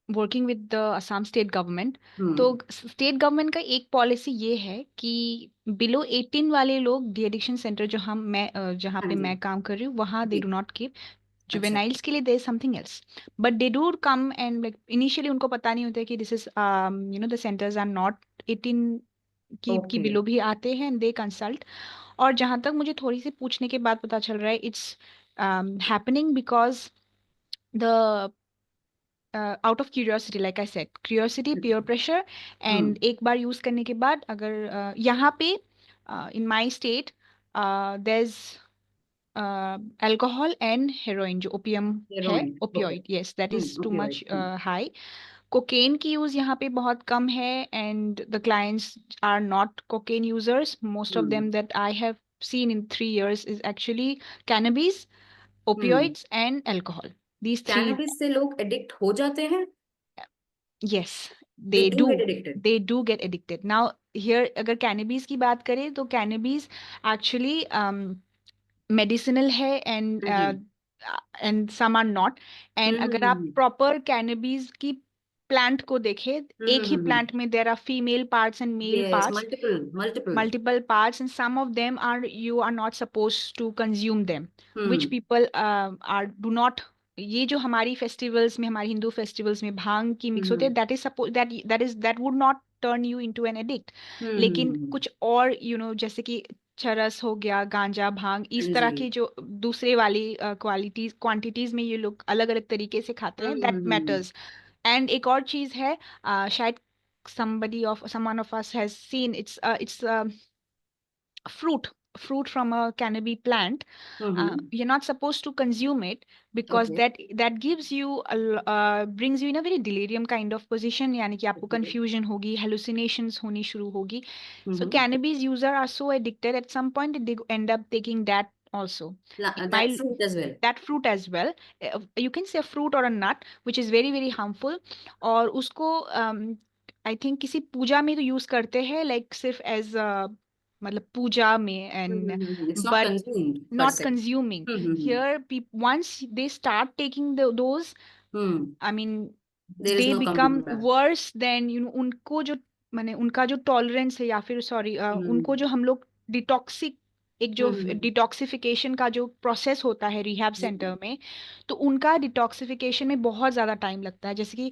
working with the Assam state government, तो Hmm. स्टेट गवर्नमेंट का एक पॉलिसी ये है कि बिलो 18 वाले लोग डी एडिक्शन सेंटर जहाँ हाँ पे जी मैं काम कर रही हूँ वहाँ दे जी डू नॉट कीप अच्छा जुवेनाइल्स के लिए there something else, but they do come and like initially उनको पता नहीं होता है कि this is the centres are not 18 की ओके बिलो भी आते हैं एंड दे कंसल्ट। और जहाँ तक मुझे थोड़ी सी पूछने के बाद पता चल रहा है it's happening because the out of curiosity, like I said curiosity, peer pressure, and एक बार यूज करने के बाद अगर यहाँ पे in my state there is alcohol and heroin जो ओपियम है, heroin okay opioid, yes that is too okay much high. Cocaine की यूज यहाँ पे बहुत कम है and the clients are not cocaine users, most of them that I have seen in 3 years is actually cannabis, opioids and alcohol, these three. Cannabis से लोग addict हो जाते हैं Yes, they they do get do. Addicted They do get addicted. Now, here अगर cannabis की बात करें तो cannabis actually medicinal है and some are not. And अगर आप proper cannabis की plant को देखें, एक ही plant में there are female parts and male yes parts, multiple multiple parts, and some of them are you are not supposed to consume them, which people are do not. ये जो हमारी festivals में, हमारी Hindu festivals में भांग की mix होते हैं, that is suppose that would not turn you into an addict. लेकिन कुछ और जैसे कि चरस हो गया, गांजा, भांग, इस तरह जी की जो दूसरे वाली क्वांटिटीज में ये लोग अलग अलग तरीके से खाते हैं, दैट मैटर्स। एंड एक और चीज है, शायद someone of us has seen, it's fruit from a cannabis plant. You're not supposed to consume it because okay that gives you brings you in a very delirium kind of position, यानी कि आपको confusion होगी, hallucinations होनी शुरू होगी. So cannabis user are so addicted at some point they end up taking that also. It that might fruit as well that fruit as well. You can say a fruit or a nut which is very very harmful. और उसको I think किसी पूजा में तो use करते हैं, like सिर्फ as मतलब पूजा में, and it's not but consumed पर not से consuming. Here once they start taking those, I mean there is they no become coming back worse than उनको जो माने उनका जो टॉलरेंस है, या फिर सॉरी उनको जो हम लोग डिटॉक्सिक एक जो डिटॉक्सिफिकेशन का जो प्रोसेस होता है रिहैब सेंटर में, तो उनका डिटॉक्सिफिकेशन में बहुत ज़्यादा टाइम लगता है। जैसे कि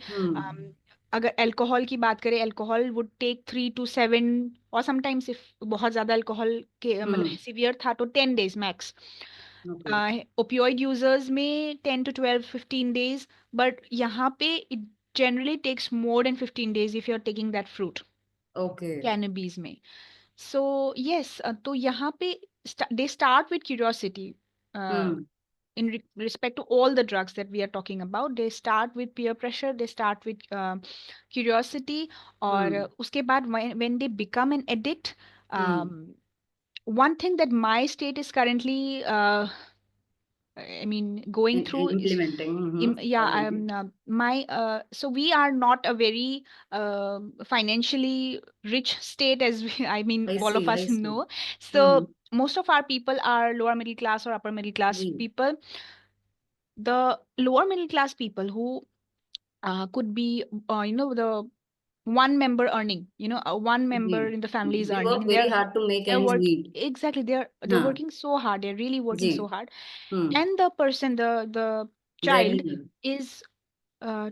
अगर अल्कोहल की बात करें, अल्कोहल वुड टेक 3 to 7, और समटाइम्स इफ बहुत ज़्यादा अल्कोहल के मतलब सीवियर था तो 10 days मैक्स। ओपियोइड यूजर्स में 10 to 12, 15 days, बट यहाँ पे it generally takes more than 15 days if you're taking that fruit, okay cannabis में. So yes, तो यहाँ पे they start with curiosity. In respect to all the drugs that we are talking about, they start with peer pressure, they start with curiosity, और उसके बाद when they become an addict, one thing that my state is currently I mean going through is implementing yeah, so we are not a very financially rich state, as I mean I all of see us I see know. So most of our people are lower middle class or upper middle class ji people. The lower middle class people who could be the one member earning, one ji member in the family is they earning, work and very hard to make they're ends work meet exactly, they're हाँ working so hard, they're really working जी so hard, and the person, the child breadwinner is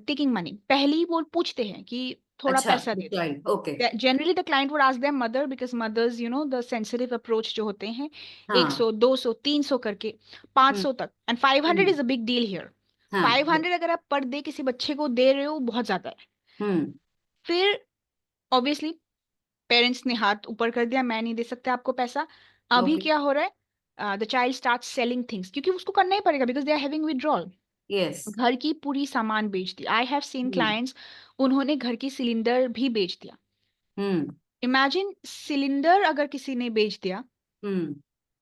taking money. पहली वो पूछते हैं कि थोड़ा अच्छा पैसा दे दो। Client okay generally the client would ask their mother, because mothers the sensitive approach जो होते हैं, हाँ 100 200 300 करके 500 तक, and 500 is a big deal here. हाँ 500 अगर आप पर डे किसी बच्चे को दे रहे हो, बहुत ज्यादा है। फिर ऑब्वियसली पेरेंट्स ने हाथ ऊपर कर दिया, मैं नहीं दे सकता आपको पैसा। अभी ओके क्या हो रहा है, the child start selling things, क्योंकि उसको करना ही पड़ेगा, because they are having withdrawal. Yes घर की पूरी सामान बेच दी। आई हैव सीन क्लाइंट्स, उन्होंने घर की सिलेंडर भी बेच दिया। इमेजिन सिलेंडर अगर किसी ने बेच दिया,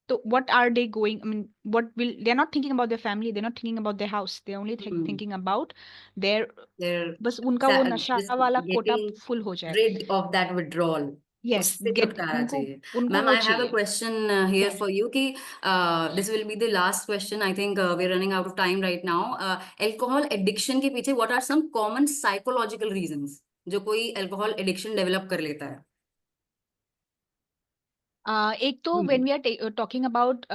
तो what are they going, I mean what will, they're not thinking about their family, they're not thinking about their house, they're only thinking about their, they're बस उनका वो नशा just वाला कोटा getting फुल हो जाए। rid of that withdrawal yes, उससे get छुटकारा उनको चाहिए। उनको मैम, वो आई हैव अ चाहिए। क्वेश्चन हियर क्या? फॉर यू कि this will be the last question, I think we are running out of time right now. Alcohol addiction के पीछे what are some common psychological reasons जो कोई alcohol addiction develop कर लेता है? एक तो when we are talking about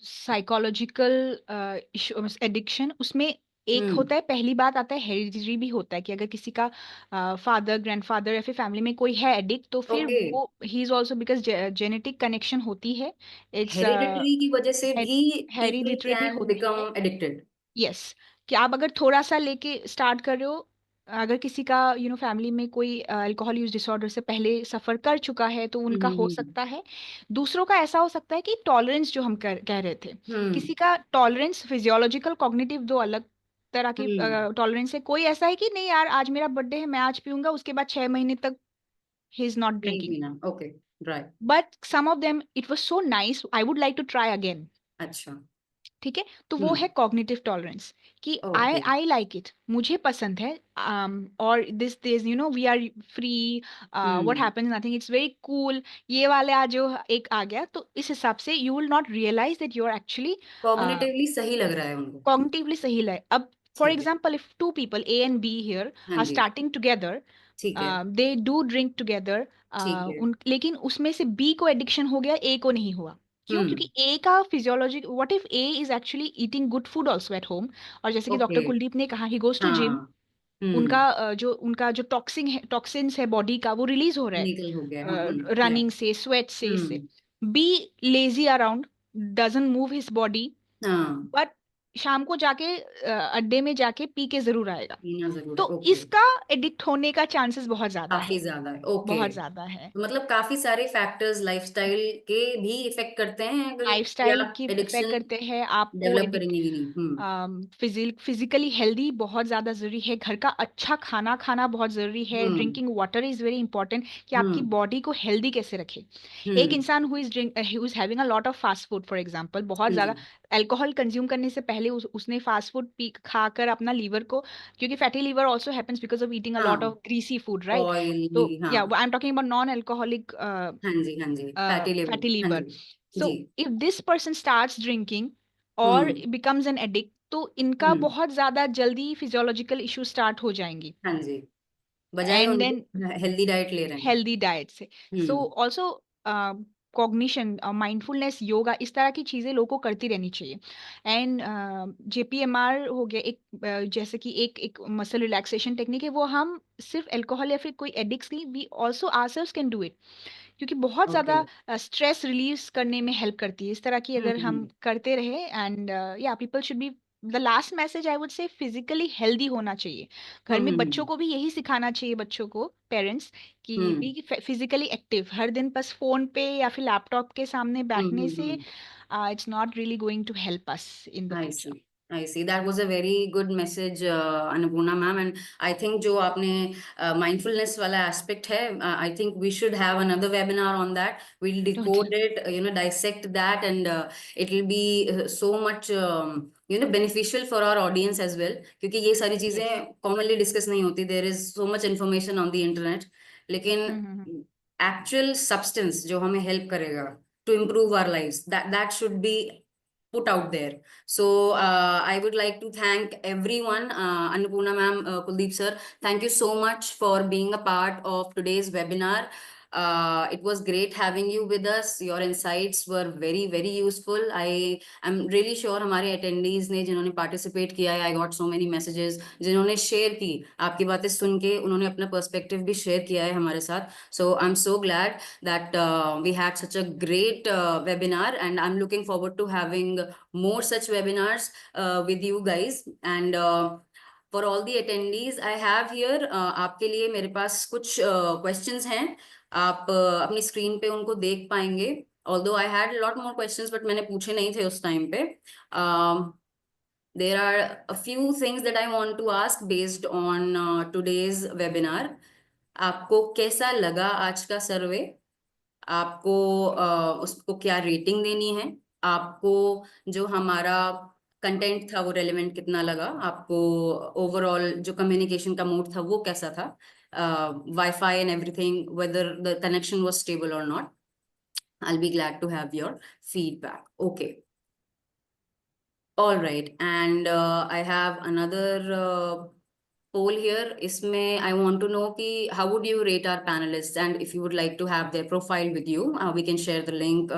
psychological issue addiction, उसमें एक हम्म। होता है, पहली बात आता है हेरिडिटरी भी होता है कि अगर किसी का फादर, ग्रैंडफादर या फिर फैमिली में कोई है एडिक्ट, तो फिर ओके, वो he is also, because genetic connection होती है। इट्स हेरिडिटरी की वजह से भी पीपल हेरिडिटरी भी कैन होती है। Become addicted. यस, कि आप अगर थोड़ा सा लेके स्टार्ट कर रहे हो, अगर किसी का फैमिली में कोई अल्कोहल यूज डिसऑर्डर से पहले सफर कर चुका है, तो उनका हो हम्म। सकता है। दूसरों का ऐसा हो सकता है कि टॉलरेंस, जो हम कह रहे थे, हम्म। किसी का टॉलरेंस फिजियोलॉजिकल कॉग्निटिव, दो अलग तरह की हम्म। टॉलरेंस है। कोई ऐसा है कि नहीं यार, आज मेरा बर्थडे है, मैं आज पीऊंगा, उसके बाद 6 महीने तक ही इज नॉट नहीं ड्रिंकिंग। पीना, okay, right. But some of them it was so nice, I would like to try again. अच्छा। ठीक है, तो वो है हम्म। कॉग्निटिव टॉलरेंस, कि I okay. I like it, मुझे पसंद है। और this we are free, what hmm. Happens nothing, it's very cool. ये वाले आज जो एक आ गया, तो इस हिसाब से you will not realise that you are actually cognitively सही लग रहा है उनको। कॉग्निटिवली सही है। अब फॉर ठीक है। Example, if two people A and be here हाँ आर जी। स्टार्टिंग टुगेदर, ठीक है। दे डू ड्रिंक टुगेदर, ठीक है। उन लेकिन उसमें से बी को एडिक्शन हो गया, ए को नहीं हुआ। क्यों? हम्म। क्योंकि ए का physiology, what if A is actually eating good food also at home, और जैसे कि ओके। डॉक्टर कुलदीप ने कहा, ही गोज टू जिम, हाँ। हम्म। उनका जो टॉक्सिन्स है बॉडी का, वो रिलीज हो रहा निकल हो गया, हाँ, है या। रनिंग से, स्वेट से, इससे। Hmm. Be lazy around, doesn't move his body, हाँ, बट शाम को जाके अड्डे में जाके पी के जरूर आएगा। पीना जरूर है, तो ओके। इसका एडिक्ट होने का चांसेस बहुत ज्यादा काफी है, ज्यादा है, ओके। बहुत ज्यादा है। तो मतलब काफी सारे फैक्टर्स लाइफस्टाइल के भी इफेक्ट करते हैं अगर ये लाइफस्टाइल आप की इफेक्ट एडिक्शन करते हैं आपको डेवलप एडिक्ट। करेंगे कि नहीं। हम्म। फिजिकली हेल्दी बहुत ज़्यादा ज़रूरी है, घर का अच्छा खाना खाना बहुत ज़रूरी है, hmm. Drinking water is very important, कि आपकी हम्म। बॉडी को हेल्दी कैसे रखे। एक हम्म। इंसान who is having a lot of fast food, for example, बहुत हाँ ज़्यादा जी। अल्कोहल कंज्यूम करने से पहले उसने फास्ट फूड पी खाकर अपना लीवर को, क्योंकि fatty liver also happens because of eating a lot हाँ, ऑफ ग्रीसी फूड, राइट? तो ऑयली, हाँ। या I am talking about non alcoholic हाँ जी, हाँ जी, फैटी लिवर। fatty हाँ liver. जी। So जी। if this person starts drinking or हम्म। becomes an addict, तो इनका हम्म। बहुत ज्यादा जल्दी फिजियोलॉजिकल इश्यू स्टार्ट हो जाएंगी। हाँ जी, बजाय एंड देन उनके हेल्दी डाइट ले रहे हैं। हेल्दी डाइट से, सो हम्म। ऑल्सो कॉग्निशन, माइंडफुलनेस, योगा, इस तरह की चीजें लोगों को करती रहनी चाहिए। एंड जेपीएमआर हो गया एक, जैसे कि एक मसल रिलैक्सेशन टेक्निक है, वो हम सिर्फ अल्कोहल या फिर कोई एडिक्ट्स नहीं, we also ourselves can do it, क्योंकि बहुत ओके। ज़्यादा स्ट्रेस रिलीज करने में हेल्प करती है। इस तरह की अगर हम हम्म। करते रहे, एंड या people should be, the last message I would say, physically healthy होना चाहिए। घर में बच्चों हम्म। को भी यही सिखाना चाहिए, बच्चों को, पेरेंट्स, कि हम्म। Be physically active. हर दिन बस फोन पे या फिर लैपटॉप के सामने बैठने से hmm. It's not really going to help us in the I future. see. I see. That was a very good message, Annapurna ma'am. And I think जो आपने mindfulness वाला aspect है, I think we should have another webinar on that. We'll okay, decode it, dissect that, and it will be so much, beneficial for our audience as well. क्योंकि ये सारी yes. चीजें commonly discuss नहीं होती. There is so much information on the internet. लेकिन actual substance जो हमें help करेगा to improve our lives, that should be put out there. So I would like to thank everyone, Annapurna ma'am, Kuldeep sir. Thank you so much for being a part of today's webinar. It was great having you with us. Your insights were very, very useful. I am really sure हमारे attendees ने जिन्होंने participate किया है, I got so many messages, जिन्होंने share की, आपकी बातें सुन के उन्होंने अपना perspective भी share किया है हमारे साथ. So I'm so glad that we had such a great webinar, and I'm looking forward to having more such webinars with you guys. And for all the attendees I have here, आपके लिए मेरे पास कुछ questions हैं. आप अपनी screen पे उनको देख पाएंगे. Although I had a lot more questions, but मैंने पूछे नहीं थे उस टाइम पे. There are a few things that I want to ask based on today's webinar. आपको कैसा लगा आज का सर्वे? आपको उसको क्या रेटिंग देनी है? आपको जो हमारा कंटेंट था वो रेलेवेंट कितना लगा? आपको ओवरऑल जो कम्युनिकेशन का मोड था वो कैसा था? Wi-Fi and everything, whether the connection was stable or not. I'll be glad to have your feedback. Okay. All right. And I have another poll here. Isme, I want to know ki, how would you rate our panelists? And if you would like to have their profile with you, we can share the link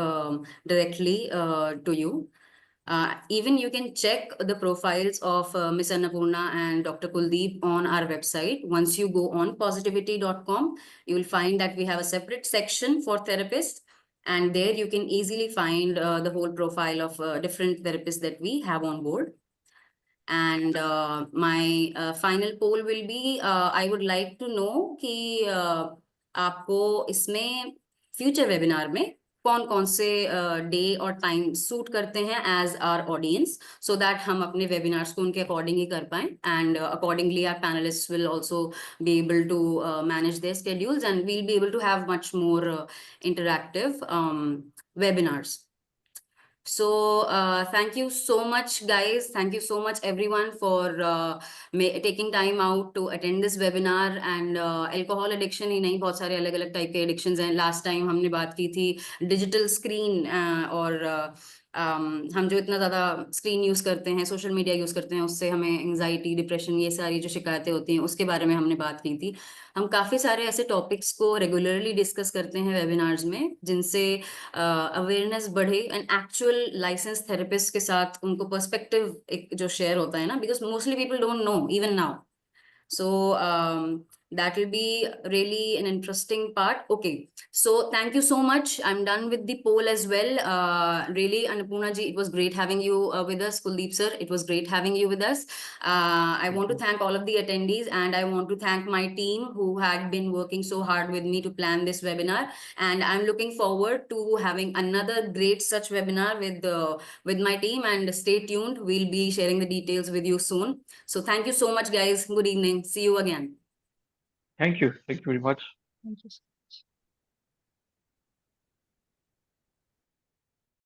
directly to you. Even you can check the profiles of Ms. Annapurna and Dr. Kuldeep on our website. Once you go on positivity.com, you will find that we have a separate section for therapists. And there you can easily find the whole profile of different therapists that we have on board. And my final poll will be, I would like to know कि आपको इसमें future webinar में कौन कौन से day और time suit करते हैं as our audience, so that हम अपने वेबिनार्स को उनके अकॉर्डिंग ही कर पाएं. And accordingly our panellists will also be able to manage their schedules, and we'll be able to have much more interactive webinars. So thank you so much, guys. Thank you so much, everyone, for taking time out to attend this webinar. And alcohol addiction ही नहीं, बहुत सारे अलग अलग type के addictions हैं. Last time हमने बात की थी digital screen और हम जो इतना ज़्यादा स्क्रीन यूज़ करते हैं, सोशल मीडिया यूज़ करते हैं, उससे हमें एंजाइटी, डिप्रेशन, ये सारी जो शिकायतें होती हैं, उसके बारे में हमने बात की थी. हम काफ़ी सारे ऐसे टॉपिक्स को रेगुलरली डिस्कस करते हैं वेबिनार्स में, जिनसे अवेयरनेस बढ़े एंड एक्चुअल लाइसेंस थेरेपिस्ट के साथ उनको पर्सपेक्टिव एक जो शेयर होता है ना, because mostly people don't know even now. So that will be really an interesting part. Okay, so thank you so much. I'm done with the poll as well. Really, Annapurna ji, it was great having you with us. Kuldeep sir, it was great having you with us. I want to thank all of the attendees, and I want to thank my team who had been working so hard with me to plan this webinar. And I'm looking forward to having another great such webinar with my team. And stay tuned. We'll be sharing the details with you soon. So thank you so much, guys. Good evening. See you again. Thank you. Thank you very much. Thank you.